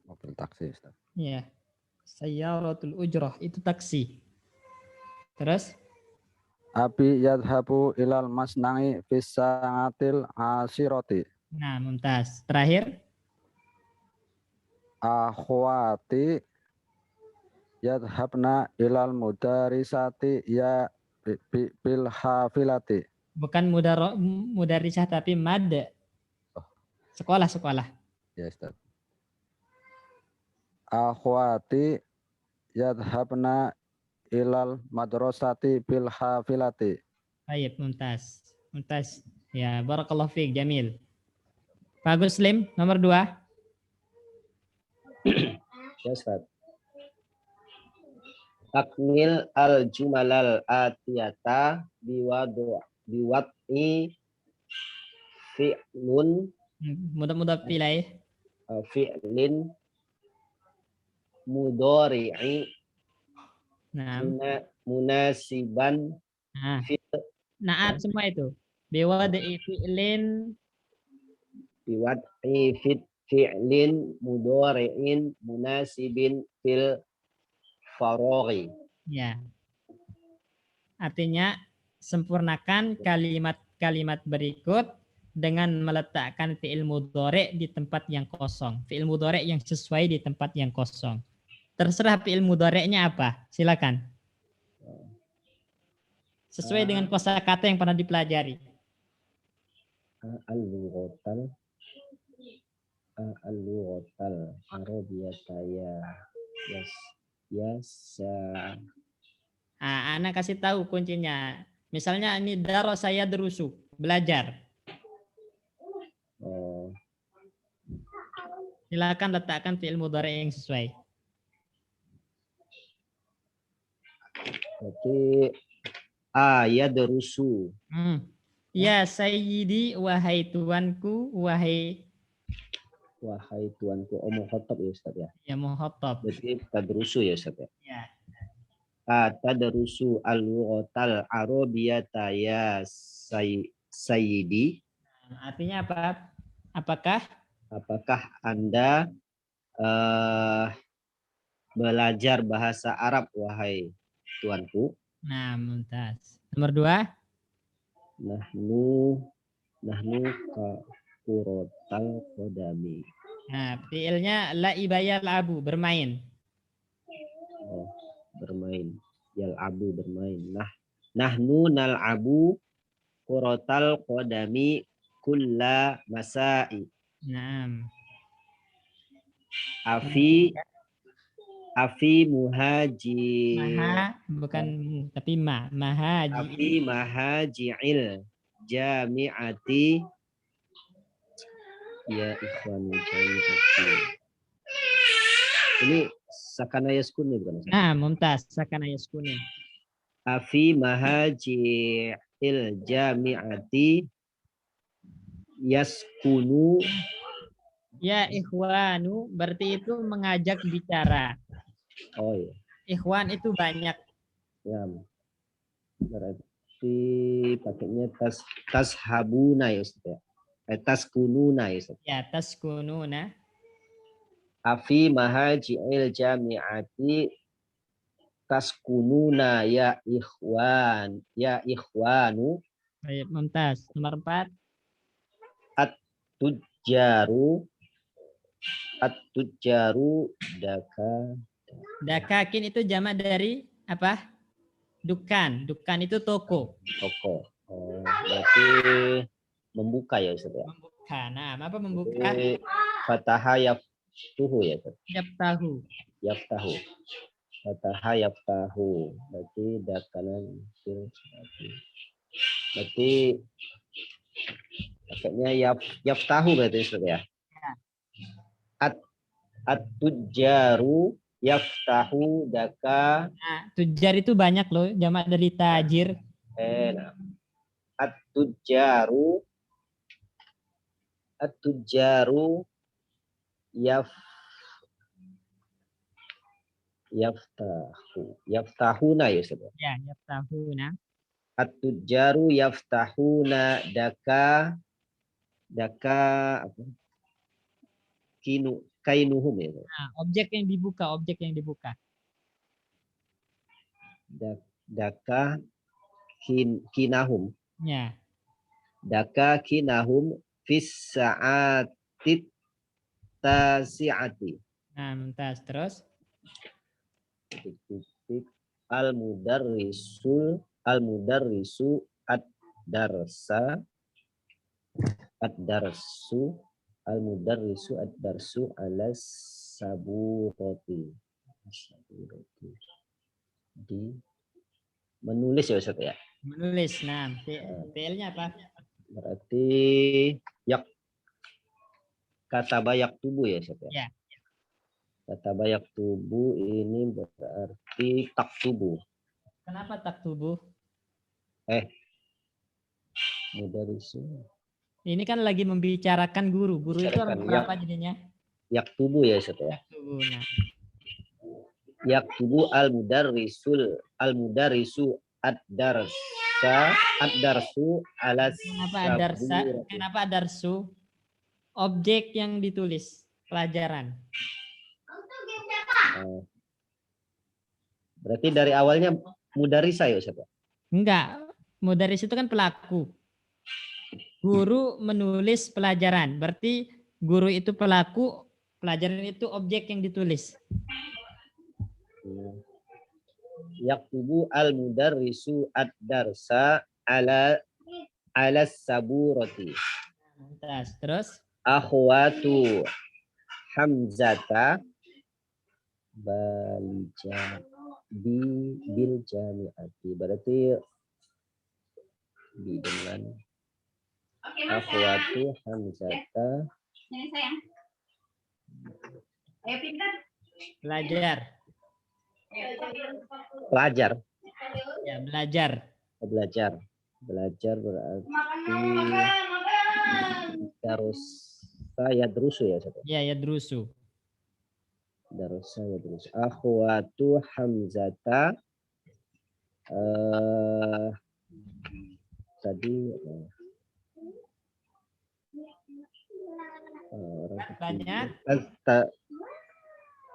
Mobil taksi, Ustaz. Ya. Sayaratul ujrah itu taksi. Terus Abi yadhabu ilal masna'i bis sa'atil asiroti. nah, mumtaz. Terakhir Akhwati yadhabna ilal mudarisati ya bil hafilati. bukan mudarisah tapi mad. Sekolah. Ya, Ustaz. Akhwati yadhabna ilal madrasati bil hafilati. Baik, mumtaz. Mumtaz. Ya, barakallahu fiik, jamil. Bagus, Lim. Nomor 2. Ya, Ustaz. Akmil al-jumalal atiyata biwad'i fi'lun Mudah-mudah pilih. fi'lin mudhari'i Nah, munasiban nah. fi'l Naat semua itu. Biwad'i fi'lin biwad'i fi'lin mudhari'in munasibin fil faraghi. ya. Artinya sempurnakan kalimat-kalimat berikut dengan meletakkan fi'il mudhari' di tempat yang kosong. Fi'il mudhari' yang sesuai di tempat yang kosong. Terserah fi'il mudhari'nya apa. Silakan. Sesuai dengan kosakata yang pernah dipelajari. Al-lughatal arabiyata Anak kasih tahu kuncinya. Misalnya ini daro saya derusu, belajar. Silakan letakkan fi'il mudhari' yang sesuai. Berarti yadrusu. Ya sayyidi, wahai tuanku, wahai tuanku. Mukhatab ya Ustaz ya. ya mukhatab. Berarti tadrusu ya Ustaz ya. Ya. Tadrusu al-lughatal arabiyata ya sayyidi. Artinya apa? Apakah Anda belajar bahasa Arab wahai tuanku? Nah, mumtaz. Nomor 2. Nahnu ka kurotal qadami. Nah, fi'ilnya la'iba yal'abu, bermain. Bermain. Yal'abu bermain. Nahnu nal'abu kurotal qadami kulla masa'i. Naam. Afi muhaji. Maha bukan tapi mahaji. Afi mahaji'il jami'ati ya ikhwan jami'ati. Ini sakana yaskun bukan? Nah, mumtaz, sakana yaskun. Afi mahaji'il jami'ati yaskunu. Ya ikhwanu berarti itu mengajak bicara. Oh ya. Ikhwan itu banyak. Ya. Berarti pakainya tashabuna ya Ustaz. Taskununa ya Ustaz. Ya, taskununa. Afi mahaji'il jami'ati taskununa ya ikhwan. Ya ikhwanu. Baik, mumtaz. Nomor 4. At-tujjaru Dakakin itu jamak dari apa? Dukan. Dukan itu toko. toko. Berarti membuka ya Ustaz ya. Membuka. Nah, apa membuka? Fataha yaftuhu ya Ustaz. Yaftahu. Fataha yaftahu. Berarti dakanan berarti pakainya yaftahu berarti Ustaz ya. At-tujjaru Yaftahu daka. Nah, tujar itu banyak loh, jamak dari tajir. Nah. At-tujaru. At-tujaru yaftahuna ya Ustaz. Ya, yaftahuna. At-tujaru yaftahuna daka apa? Kainuhum ya. Nah, objek yang dibuka. Daka kinahum. Ya. Daka kinahum fis sa'atit tasi'ati. Nah, mumtaz. Terus Titik al-mudarrisu ad-darsa ad-darsu alas saburoti. Di menulis ya Ustaz ya. menulis. Nah, TL-nya apa? Berarti kata bayak tubuh ya Ustaz ya. Ya. Kata bayak tubuh ini berarti tak tubuh. Kenapa tak tubuh? Mudarisu. Ini kan lagi membicarakan guru. Guru itu orang Bicarakan berapa jadinya? Yak tubuh ya Ustaz ya. Tak tubuh. Nah, Yak tubuh al-mudarisu ad-darsu alas Kenapa adarsu? Objek yang ditulis, pelajaran. Berarti dari awalnya mudarisa ya Ustaz ya? Enggak, mudaris itu kan pelaku. Guru menulis pelajaran, berarti guru itu pelaku, pelajaran itu objek yang ditulis. Yaktubu al-mudarrisu ad-darsa ala saburati. Terus Akhwatu Hamzata bil jami'ati. Berarti dengan akhwatu Hamzata belajar. Ya, belajar. Belajar berarti darusa yadrusu ya Ustaz. Ya, yadrusu. Darusa yadrusu. Akhwatu Hamzata tadi Banyak.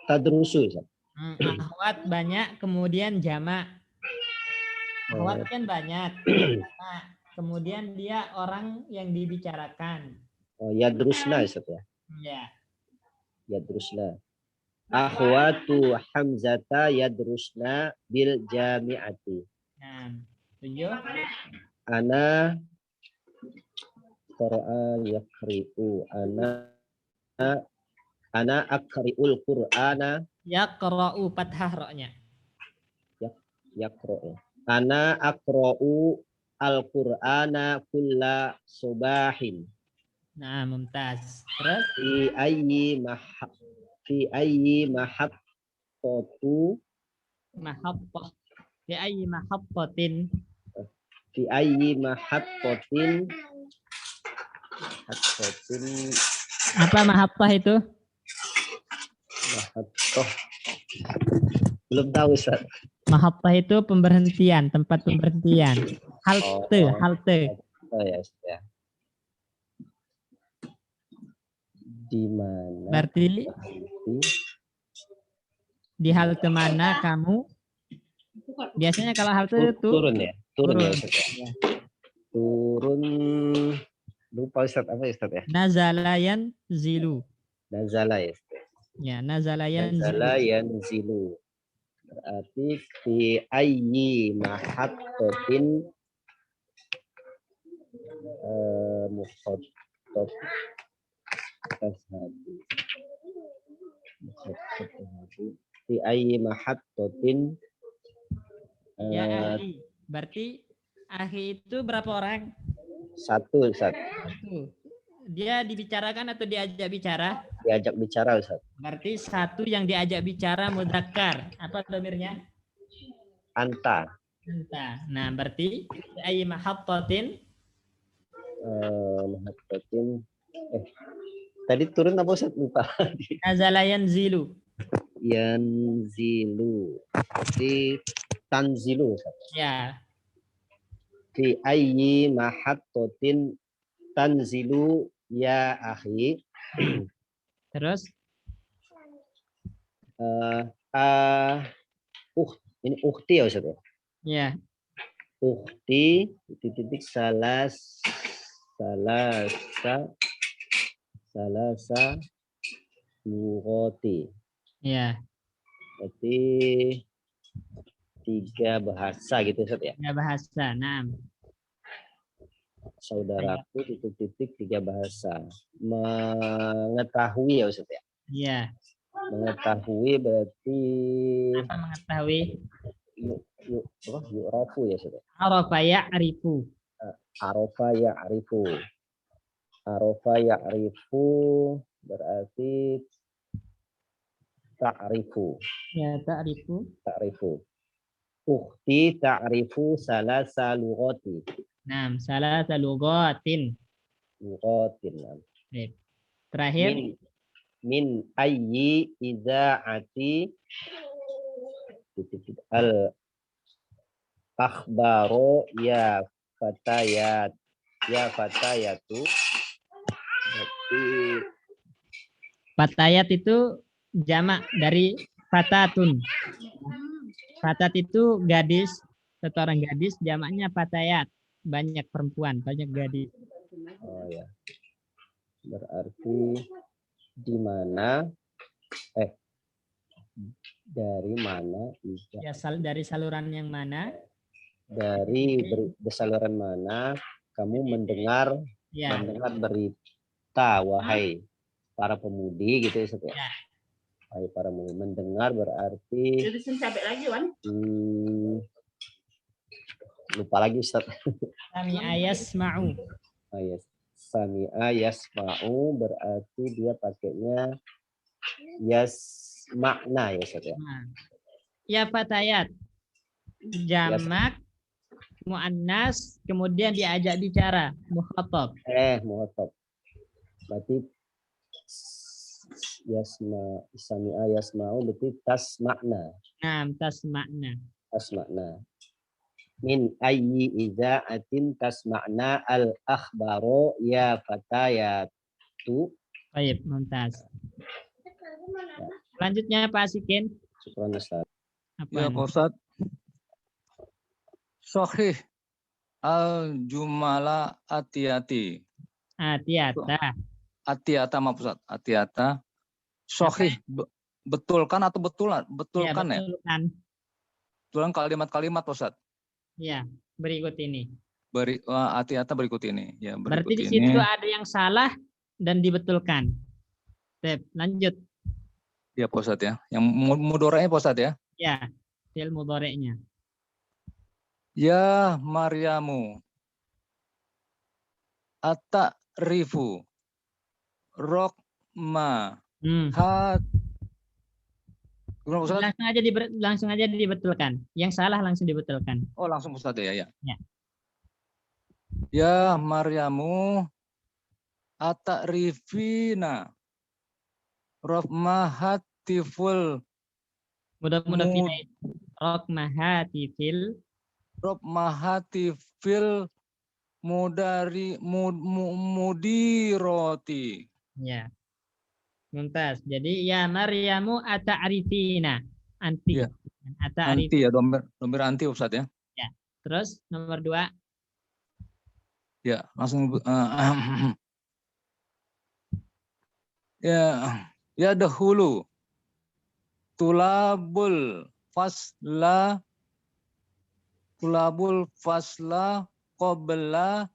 Tadrusu Ustaz. Akhwat banyak, kemudian jamak. Akhwat kan banyak. Nah, kemudian dia orang yang dibicarakan. Oh, yadrusna Ustaz ya. Ya. Yadrusna. Akhwatu Hamzata yadrusna bil jami'ati. Nah, 7. Ana qara'a yaqri'u. Ana aqri'ul Qur'ana. Yaqra'u fathah ra-nya. Yaqra'u. Ana aqra'u al-Qur'ana kulla subahin. Nah, mumtaz. Terus Fi ayyi mahattatu mahabbah. Fi ayyi mahabbatin. Fi ayyi mahattatin Apa mahabbah itu? mahattah. Belum tahu Ustaz. Mahabbah itu pemberhentian, tempat pemberhentian. Halte. Oh ya Ustaz ya. Di mana? Berarti di halte mana kamu? Biasanya kalau halte itu turun ya? Turun ya turun. Ustaz ya. Turun. Lupa Ustaz apa ya Ustaz ya? Nazalayan zilu. Nazala ya. Ya, nazalayan Nazala zilu. yanzilu. Berarti fi ayyi mahattatin muhattat tashhadu. Fi ayyi mahattatin Ya, ahli. Berarti ahli itu berapa orang? satu Ustaz. Satu. dia dibicarakan atau diajak bicara? Diajak bicara Ustaz. Berarti satu yang diajak bicara mudzakkar. Apa domirnya? Anta. Anta. Nah, berarti ay mahattatin. Mahattatin. Tadi turun apa Ustaz? Lupa. Nazala yanzilu. Yanzilu. Di tanzilu Ustaz. Ya. Fi ayyi mahattatin tanzilu ya akhi. Terus Ini ukhti ya Ustaz ya? ya. Ukhti titik salasa lughati. Ya. Berarti 3 bahasa gitu Ustaz ya? Ya bahasa. Nah. Saudaraku titik 3 bahasa. Mengetahui ya Ustaz ya? Iya. Mengetahui berarti Apa mengetahui? yu'rafu ya Ustaz ya? Arafa ya'rifu. Arafa ya'rifu. Arafa ya'rifu berarti ta'rifu. Ya, ta'rifu. Ta'rifu. Ukhti ta'rifu salasa lughati. Nah, salah lughatin. Lughatin. Terakhir. Min ayyi idza'ati al akhbaru ya fatayat. Ya fatayatu. Berarti Fatayat itu jamak dari fatatun. Fatat itu gadis, satu orang gadis, jamaknya fatayat. Banyak perempuan, banyak gadis. oh ya. Berarti di mana dari mana Ya, dari saluran yang mana? dari saluran mana kamu mendengar Ya. berita wahai para pemudi gitu ya Ustaz ya? Ya. Wahai para pemudi mendengar berarti lupa lagi Ustaz. Sami'a yasma'u. Oh, yes. Sami'a yasma'u berarti dia pakainya yasma'na ya Ustaz ya. Nah. Ya fatayat. Jamak muannas kemudian diajak bicara mukhatab. Muhatab. Berarti sami'a yasma'u berarti tasma'na. Nah, tasma'na. Tasma'na. Min ayyi idza'atin tasma'na al akhbaru ya fatayatu. Baik, mumtaz. Selanjutnya Pak Asikin. Syukran Ustaz. Ya Pak Ustadz. Sahih al-jumala atiyati. Atiyata. Atiyata maaf Ustadz. Atiyata. Sahih betulkan atau betulkan? Betulkan ya? Betulkan. Betulkan kalimat-kalimat Ustadz. Ya, berikut ini. Atiyata berikut ini. Ya, Berarti di berikut ini. situ ada yang salah dan dibetulkan. Lanjut. Ya Pak Ustadz ya. Yang mudoranya Pak Ustadz ya. Ya, fi'il mudhari'nya. Ya Maryamu ata'rifu rokma hat. Langsung aja dibetulkan. Yang salah langsung dibetulkan. Oh langsung Ustaz ya. Ya. Ya Maryamu ata'rifina rokma hatiful Mudah-mudahan rokma hatifil mudiroti. Ya. Mumtaz. Jadi ya Maryamu ata'rifina. Anti. Ya. Ata'rif. Anti ya, domir anti Ustaz ya. Ya. Terus nomor 2. Ya, langsung ya dahulu tulabul fasla qabla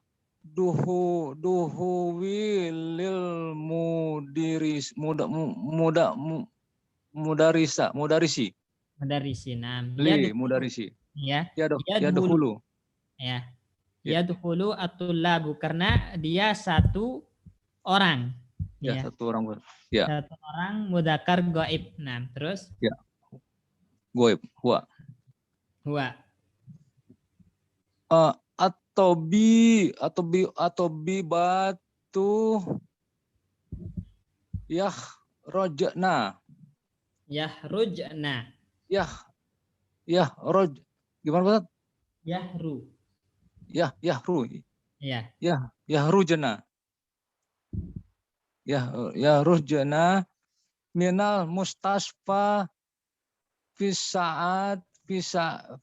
duhuwi lil mudarisi. Ya. Ya dahulu. Ya. Ya dahulu at-tullabu karena dia satu orang. Ya, Ya. satu orang. Ya, Satu orang mudzakkar gaib. Nah, terus goib. Huwa. huwa. Atau bi batu yah rojna. Yahrujna. Roj. Gimana Pak? Yahru. Yahru. Ya. Yahrujna. Yahrujna minal mustasfa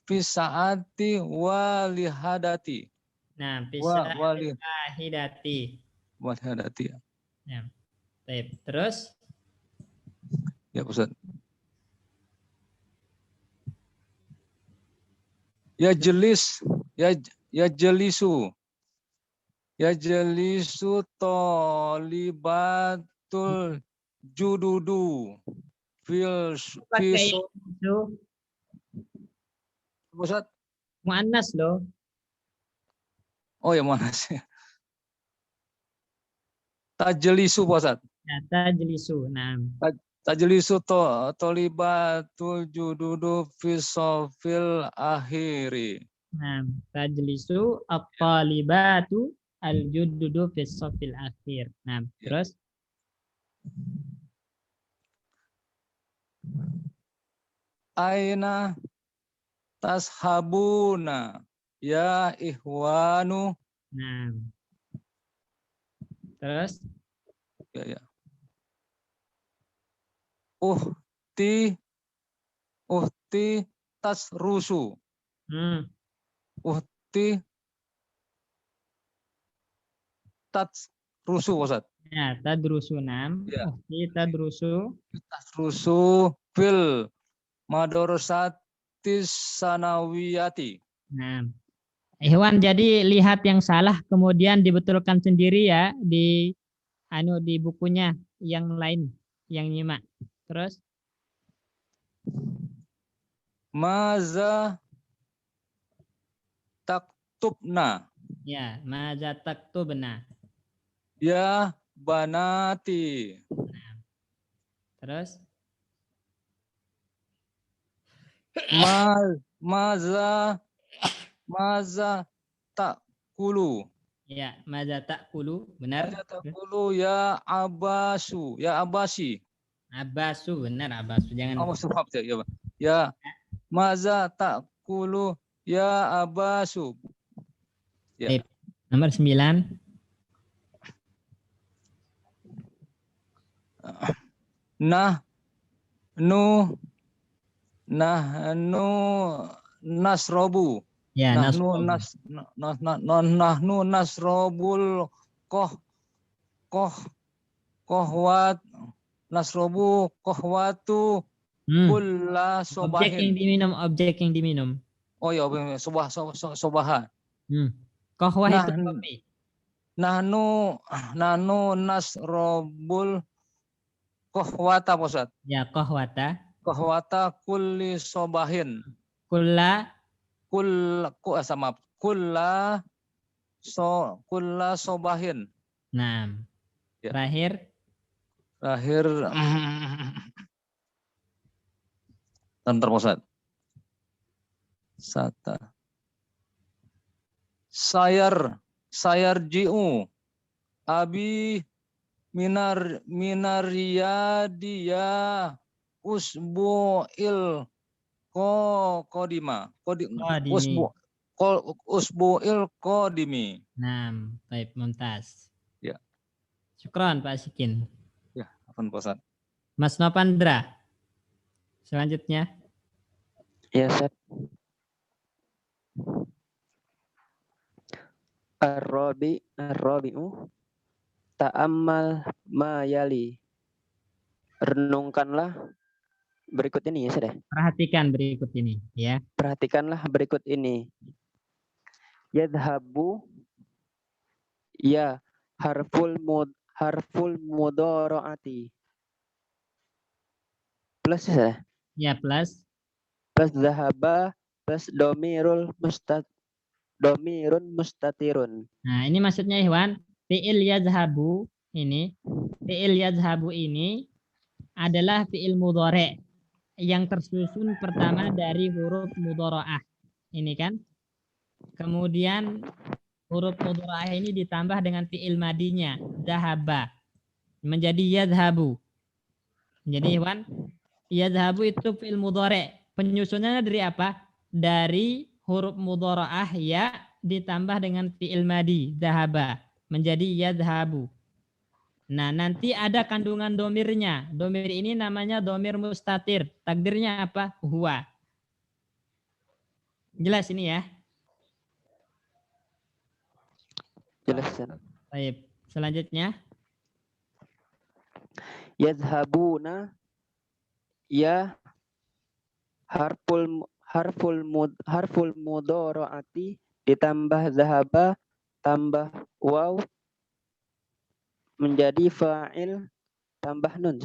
fisaati walihadati. Nah, Wa bisa wali hidati. walihadati. Ya. Baik. Terus Ya, Ustaz. Ya jelisu tolibatul jududu fil pakai fiso. itu Ustaz. muannas loh. Oh ya, mana sih? Tajelisu Pak Ustaz. Ya, tajlisu. Nah, Tajelisu tolibatul jududu fil akhiri. nah, tajlisu at-talibatu al-juddudu fi safil akhir. Nah, Ya. terus Aina tashabuna ya ihwanu. nah. Terus Ya. Uhti tasrusu. Uhti tasrusu Ustaz. ya tadrusu nam. Ya. Uhti tadrusu. Tasrusu fil madorosatis sanawiyati. Nah, Ikhwan, jadi lihat yang salah kemudian dibetulkan sendiri ya di di bukunya yang lain yang nyimak. Terus Maza taktubna ya maza taktubna. ya banati. Terus Maza takulu. ya maza takulu, benar? Maza takulu ya abasu, ya abasi. Abasu, benar Abasu. Jangan Oh, maaf ya, Pak. Ya maza takulu ya abasu. Ya. Nomor 9. Nahnu nasrobu. Ya, Nahnu nasrobu. nahnu nasrobul kohwat nasrobu kohwatu kulla Objek sobahin. yang diminum, objek yang diminum. Oh ya, sobaha. Kohwah itu Nah, kopi. nahnu nasrobul kohwata Ustaz. Ya, kohwata. Kohwata kulli sobahin. Kulla kulla sobahin. Nah, Ya. terakhir Bentar Ustaz. Sata. Sayar ji'u abi minariyadiya usbu'il kodima. Usbu'il kodimi. Nah, baik, mumtaz. Ya. Syukron Pak Sikin. Ya, apa Ustaz? Mas Nopandra. Selanjutnya. Ya, Ustaz. Ar-rabi'u ta'ammal ma yali. Renungkanlah berikut ini ya, Ustaz. Perhatikan berikut ini ya. Perhatikanlah berikut ini. Yadhabu ya harful mudharaati. Plus ya. Ya, plus Plus zahaba plus domirun mustatirun. Nah, ini maksudnya Ikhwan, fi'il yazhabu ini fi'il yadhabu ini adalah fi'il mudhari' yang tersusun pertama dari huruf mudhara'ah. Ini kan. Kemudian huruf mudhara'ah ini ditambah dengan fi'il madinya, dhahaba. Menjadi yadhabu. Jadi Iwan, yadhabu itu fi'il mudhari'. Penyusunannya dari apa? Dari huruf mudhara'ah ya ditambah dengan fi'il madi, dhahaba. Menjadi yadhabu. Nah, nanti ada kandungan domirnya. Domir ini namanya domir mustatir. Takdirnya apa? Huwa. Jelas ini ya? Jelas, Ustaz. Baik. Selanjutnya. Yadhabuna ya harful mudharaati ditambah zahaba tambah waw menjadi fa'il tambah nun.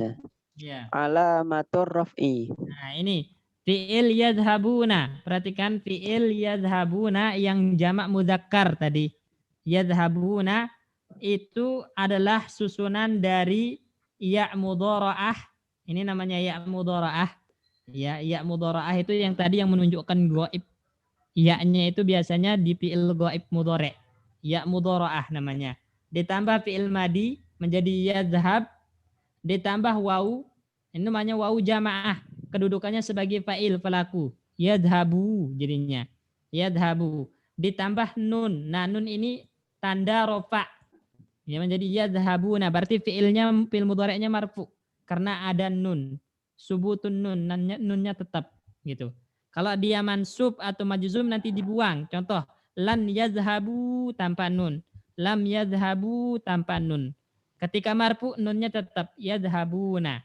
Ya. Alamatur raf'i. Nah, ini fi'il yadhabuna. Perhatikan fi'il yadhabuna yang jamak mudzakkar tadi. Yadhabuna itu adalah susunan dari ya mudhara'ah. Ini namanya ya mudhara'ah. Ya mudhara'ah itu yang tadi yang menunjukkan ghaib. Ya-nya itu biasanya di fi'il ghaib mudhari'. Ya mudhara'ah namanya. Ditambah fi'il madi menjadi yadhhab, ditambah wawu, ini namanya wawu jamaah, kedudukannya sebagai fa'il pelaku, yadhabu jadinya, yadhabu, ditambah nun. Nah, nun ini tanda rofa, ya menjadi yadhabu. Nah, berarti fi'ilnya, fi'il mudhari'nya marfu karena ada nun, subutun nun, nunnya tetap gitu. Kalau dia mansub atau majzum nanti dibuang. Contoh, lan yadhabu tanpa nun, lam yadhabu tanpa nun. Ketika marfu nunnya tetap yadhabuna.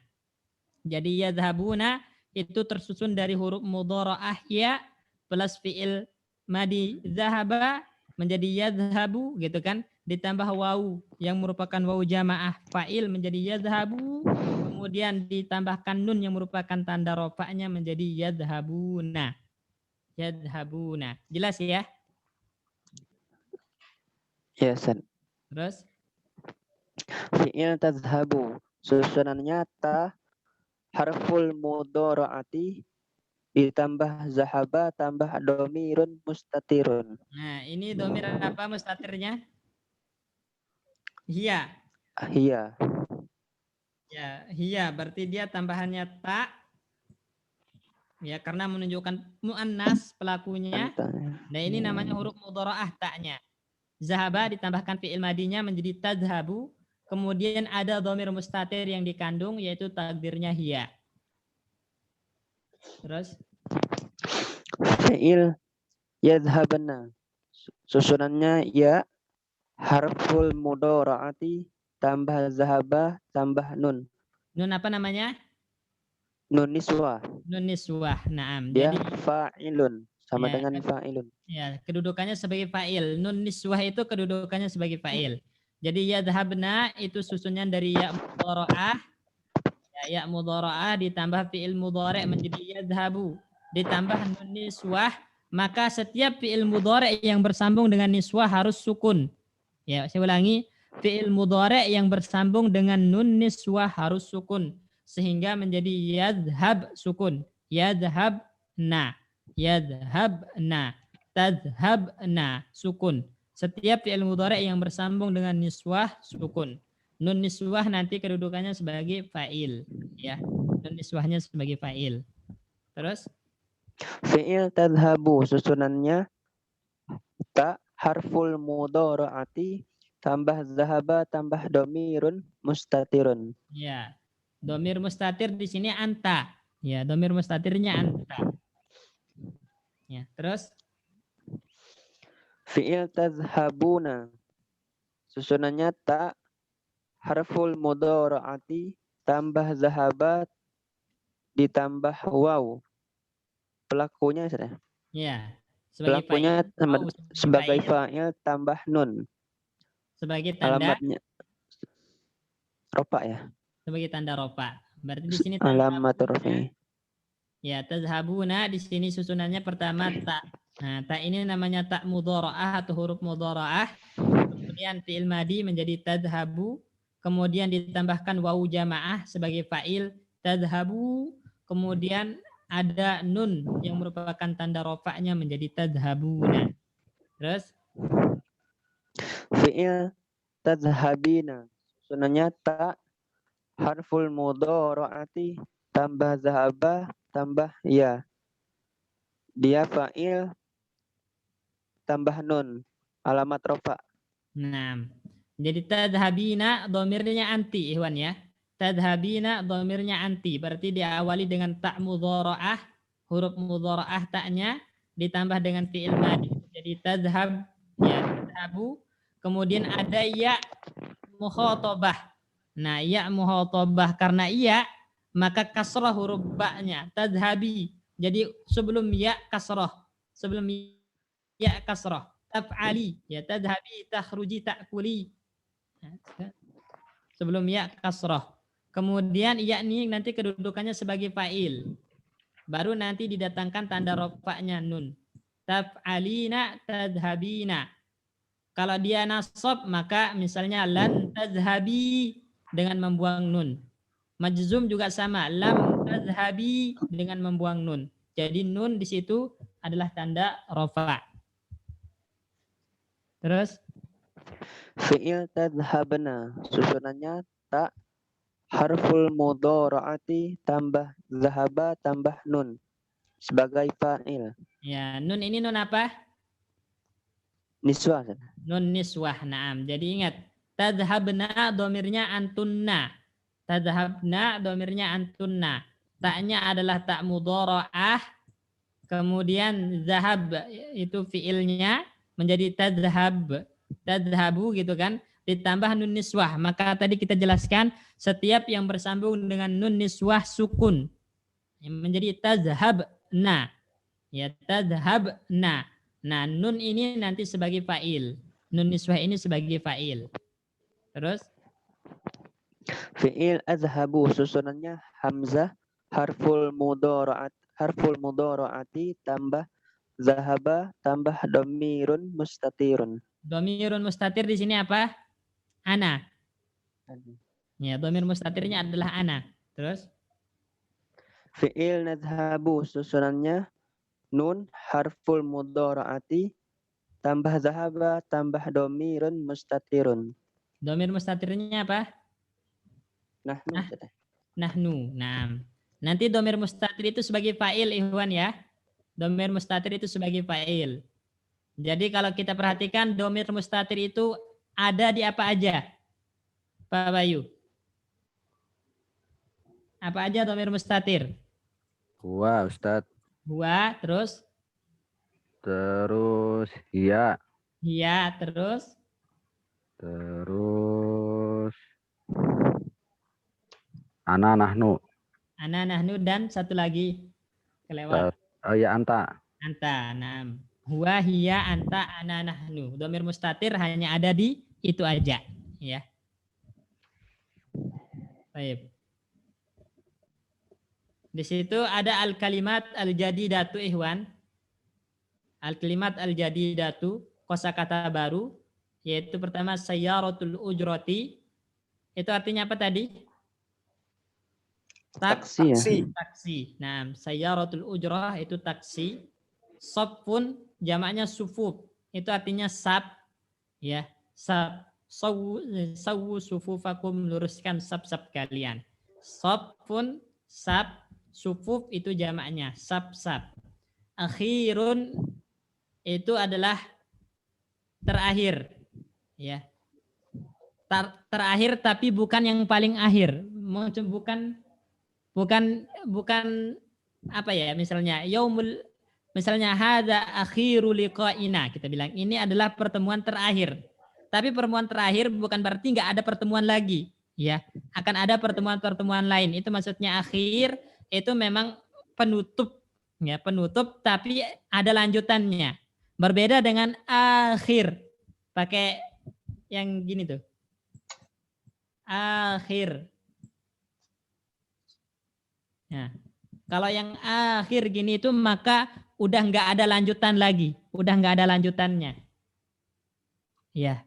Jadi yadhabuna itu tersusun dari huruf mudhara'ah ya plus fi'il madi zahaba menjadi yadhabu gitu kan, ditambah wawu yang merupakan wawu jamaah fa'il menjadi yadhabu, kemudian ditambahkan nun yang merupakan tanda rofa'nya menjadi yadhabuna. Yadhabuna. Jelas ya? Ya, Ustaz. Terus Fi'il tadhhabu susunannya ta harful mudhara'ati ditambah zahaba tambah domirun mustatirun. nah, ini domir apa mustatirnya? Hiya. Iya. Ya, hiya berarti dia tambahannya ta. Ya, karena menunjukkan muannas pelakunya. Nah, ini namanya huruf mudhara'ah ta'nya. Zahaba ditambahkan fi'il madinya menjadi tadhabu. Kemudian ada dhamir mustatir yang dikandung yaitu takdirnya hiya. Terus Fi'il yadhhabna susunannya ya harful mudhara'ati tambah zahaba tambah nun. nun apa namanya? Nun niswah. Nun niswah. Naam. Dia Jadi fa'ilun sama ya, dengan fa'ilun. ya, kedudukannya sebagai fa'il. Nun niswah itu kedudukannya sebagai fa'il. Jadi yadhabna itu susunan dari ya mudhara'ah. Ya mudhara'ah ditambah fi'il mudhari' menjadi yadhabu. Ditambah nun niswah, maka setiap fi'il mudhari' yang bersambung dengan niswah harus sukun. Ya, saya ulangi, fi'il mudhari' yang bersambung dengan nun niswah harus sukun sehingga menjadi yadhhab sukun. Yadhhabna, yadhhabna, tadhhabna sukun. Setiap fi'il mudhari' yang bersambung dengan niswah sukun. Nun niswah nanti kedudukannya sebagai fa'il, ya. Nun niswahnya sebagai fa'il. Terus Fi'il tadhhabu susunannya ta harful mudhara'ati tambah zahaba tambah domirun mustatirun. ya, domir mustatir di sini anta. Ya, domir mustatirnya anta. Ya, terus Fi'il tadhhabuna susunannya ta harful mudhara'ati tambah zahaba ditambah waw. Pelakunya sudah. ya, sebagai Pelakunya fa'il, sebagai fa'il, fa'il tambah nun. sebagai tanda Alamatnya ropa ya. sebagai tanda rofa. Berarti di sini tanda Alamatur raf'i. ya, tazhabuna di sini susunannya pertama ta. Nah, ta ini namanya ta mudhara'ah atau huruf mudhara'ah. Kemudian fi'il madi menjadi tadhabu. kemudian ditambahkan wawu jamaah sebagai fa'il, tadhabu, kemudian ada nun yang merupakan tanda rofaknya menjadi tadhabuna. Terus Fi'il tadhhabina. Susunannya ta harful mudharaati tambah zahaba tambah ya. Dia fa'il tambah nun alamat rofa. nah, jadi tadhabina domirnya anti, Ikhwan ya. Tadhabina domirnya anti, berarti diawali dengan tak mudhara'ah, huruf mudhara'ah taknya ditambah dengan fi'il madi. Jadi tadhab, ya tadhabu, kemudian ada ya mukhatabah. Nah, ya mukhatabah karena ya maka kasrah huruf ba-nya, tadhabi. Jadi sebelum ya kasrah, sebelum ya kasrah, taf'ali, ya tadhabi, takhruji, ta'kuli. Sebelum ya kasrah. Kemudian ya ini nanti kedudukannya sebagai fa'il. Baru nanti didatangkan tanda rofaknya nun. Taf'alina, tadhabina. Kalau dia nasab maka misalnya lan tadhabi dengan membuang nun. Majzum juga sama, lam tadhabi dengan membuang nun. Jadi nun di situ adalah tanda rofa. Terus Fi'il tadhhabna. Susunannya ta harful mudharaati tambah zahaba tambah nun sebagai fa'il. ya nun ini nun apa? Niswah. Nun niswah, naam. Jadi ingat, tadhabna domirnya antunna. Tadhabna domirnya antunna. Taknya adalah tak mudhara'ah. Kemudian zahab itu fiilnya menjadi tadhab. Tadhabu gitu kan. Ditambah nun niswah. Maka tadi kita jelaskan setiap yang bersambung dengan nun niswah sukun. Menjadi tadhabna. Ya tadhabna. Nah, nun ini nanti sebagai fa'il. Nun niswah ini sebagai fa'il. Terus Fi'il azhabu susunannya hamzah harful mudharaati tambah zahaba tambah dhamirun mustatirun. dhamirun mustatir di sini apa? Ana. Ya, dhamir mustatirnya adalah ana. Terus Fi'il nadhabu susunannya nun harful mudharaati tambah zahaba tambah dhamirun mustatirun. dhamir mustatirnya apa? Nahnu. Nahnu. Nah, nanti dhamir mustatir itu sebagai fa'il, Ikhwan ya. Dhamir mustatir itu sebagai fa'il. Jadi kalau kita perhatikan dhamir mustatir itu ada di apa aja? Pak Bayu. Apa aja dhamir mustatir? Huwa Ustadz. Huwa, terus Terus ya. hiya, terus ana nahnu. ana, nahnu, dan satu lagi kelewat. Ya anta. Anta, nah. Huwa, hiya, anta, ana, nahnu. Dhamir mustatir hanya ada di itu aja, ya. Baik. Di situ ada al-kalimat al-jadidatu, Ikhwan. Al-kalimat al-jadidatu, kosakata baru, yaitu pertama sayyaratul ujrati. Itu artinya apa tadi? Taksi ya. Taksi. Nah, sayyaratul ujrah itu taksi. Safun jamaknya sufuf. Itu artinya sab, ya. Sab. Sawu sufufakum, luruskan sab-sab kalian. Safun, sab, sufuf itu jamaknya sab-sab. Akhirun itu adalah terakhir, ya. Terakhir tapi bukan yang paling akhir. Bukan apa ya, misalnya yaumul, misalnya hadza akhiru liqa'ina, kita bilang ini adalah pertemuan terakhir. Tapi pertemuan terakhir bukan berarti nggak ada pertemuan lagi, ya. Akan ada pertemuan-pertemuan lain. Itu maksudnya akhir itu memang penutup, ya, penutup tapi ada lanjutannya. Berbeda dengan akhir. Pakai yang gini tuh. Akhir. Nah, kalau yang akhir gini itu maka udah nggak ada lanjutan lagi, udah nggak ada lanjutannya. Ya.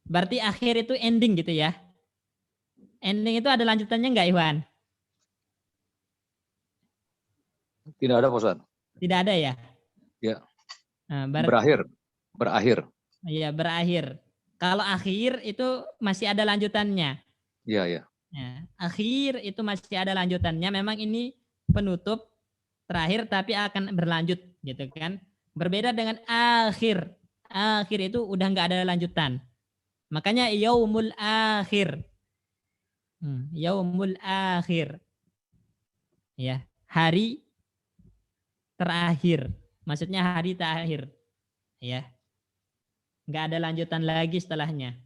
Berarti akhir itu ending gitu ya. Ending itu ada lanjutannya enggak, Iwan? Tidak ada Pak Ustadz. Tidak ada ya? Ya. Nah, Berakhir. Iya, berakhir. Kalau akhir itu masih ada lanjutannya. Iya, ya. Nah, akhir itu masih ada lanjutannya. Memang ini penutup terakhir tapi akan berlanjut gitu kan. Berbeda dengan akhir. Akhir itu udah nggak ada lanjutan. Makanya yaumul akhir. Yaumul akhir. Ya, hari terakhir. Maksudnya hari terakhir. Ya. Nggak ada lanjutan lagi setelahnya.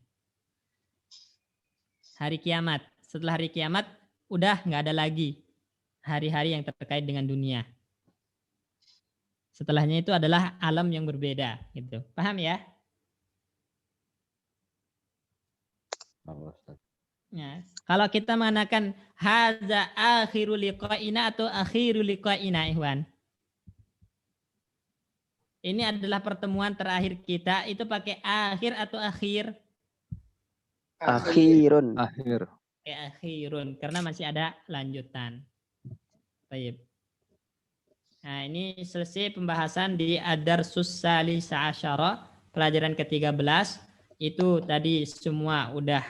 Hari kiamat. Setelah hari kiamat, udah nggak ada lagi hari-hari yang terkait dengan dunia. Setelahnya itu adalah alam yang berbeda. Gitu. Paham ya? Ya. Kalau kita mengatakan hadza akhirul liqa'ina atau akhirul liqa'ina, Ikhwan. Ini adalah pertemuan terakhir kita, itu pakai akhir atau akhir? Akhirun. Akhir. Akhirun, karena masih ada lanjutan. Baik. Nah, ini selesai pembahasan di Ad-Darsus Salisa Asyara, pelajaran ke-13. Itu tadi semua udah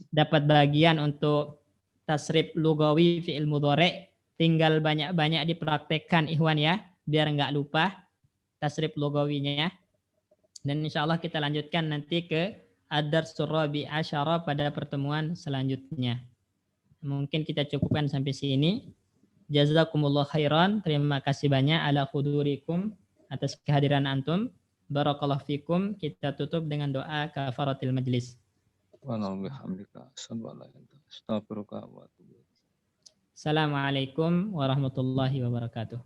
dapat bagian untuk tasrif lugawi fi'il mudhari'. Tinggal banyak-banyak dipraktekkan, Ikhwan ya, biar nggak lupa tasrif lugawinya. Dan insya Allah kita lanjutkan nanti ke Ad-Darsus Rabi' Asyara pada pertemuan selanjutnya. Mungkin kita cukupkan sampai sini. Jazakumullah khairan. Terima kasih banyak ala khudurikum atas kehadiran antum. Barakallahu fikum. Kita tutup dengan doa kafaratil majlis. Assalamualaikum warahmatullahi wabarakatuh.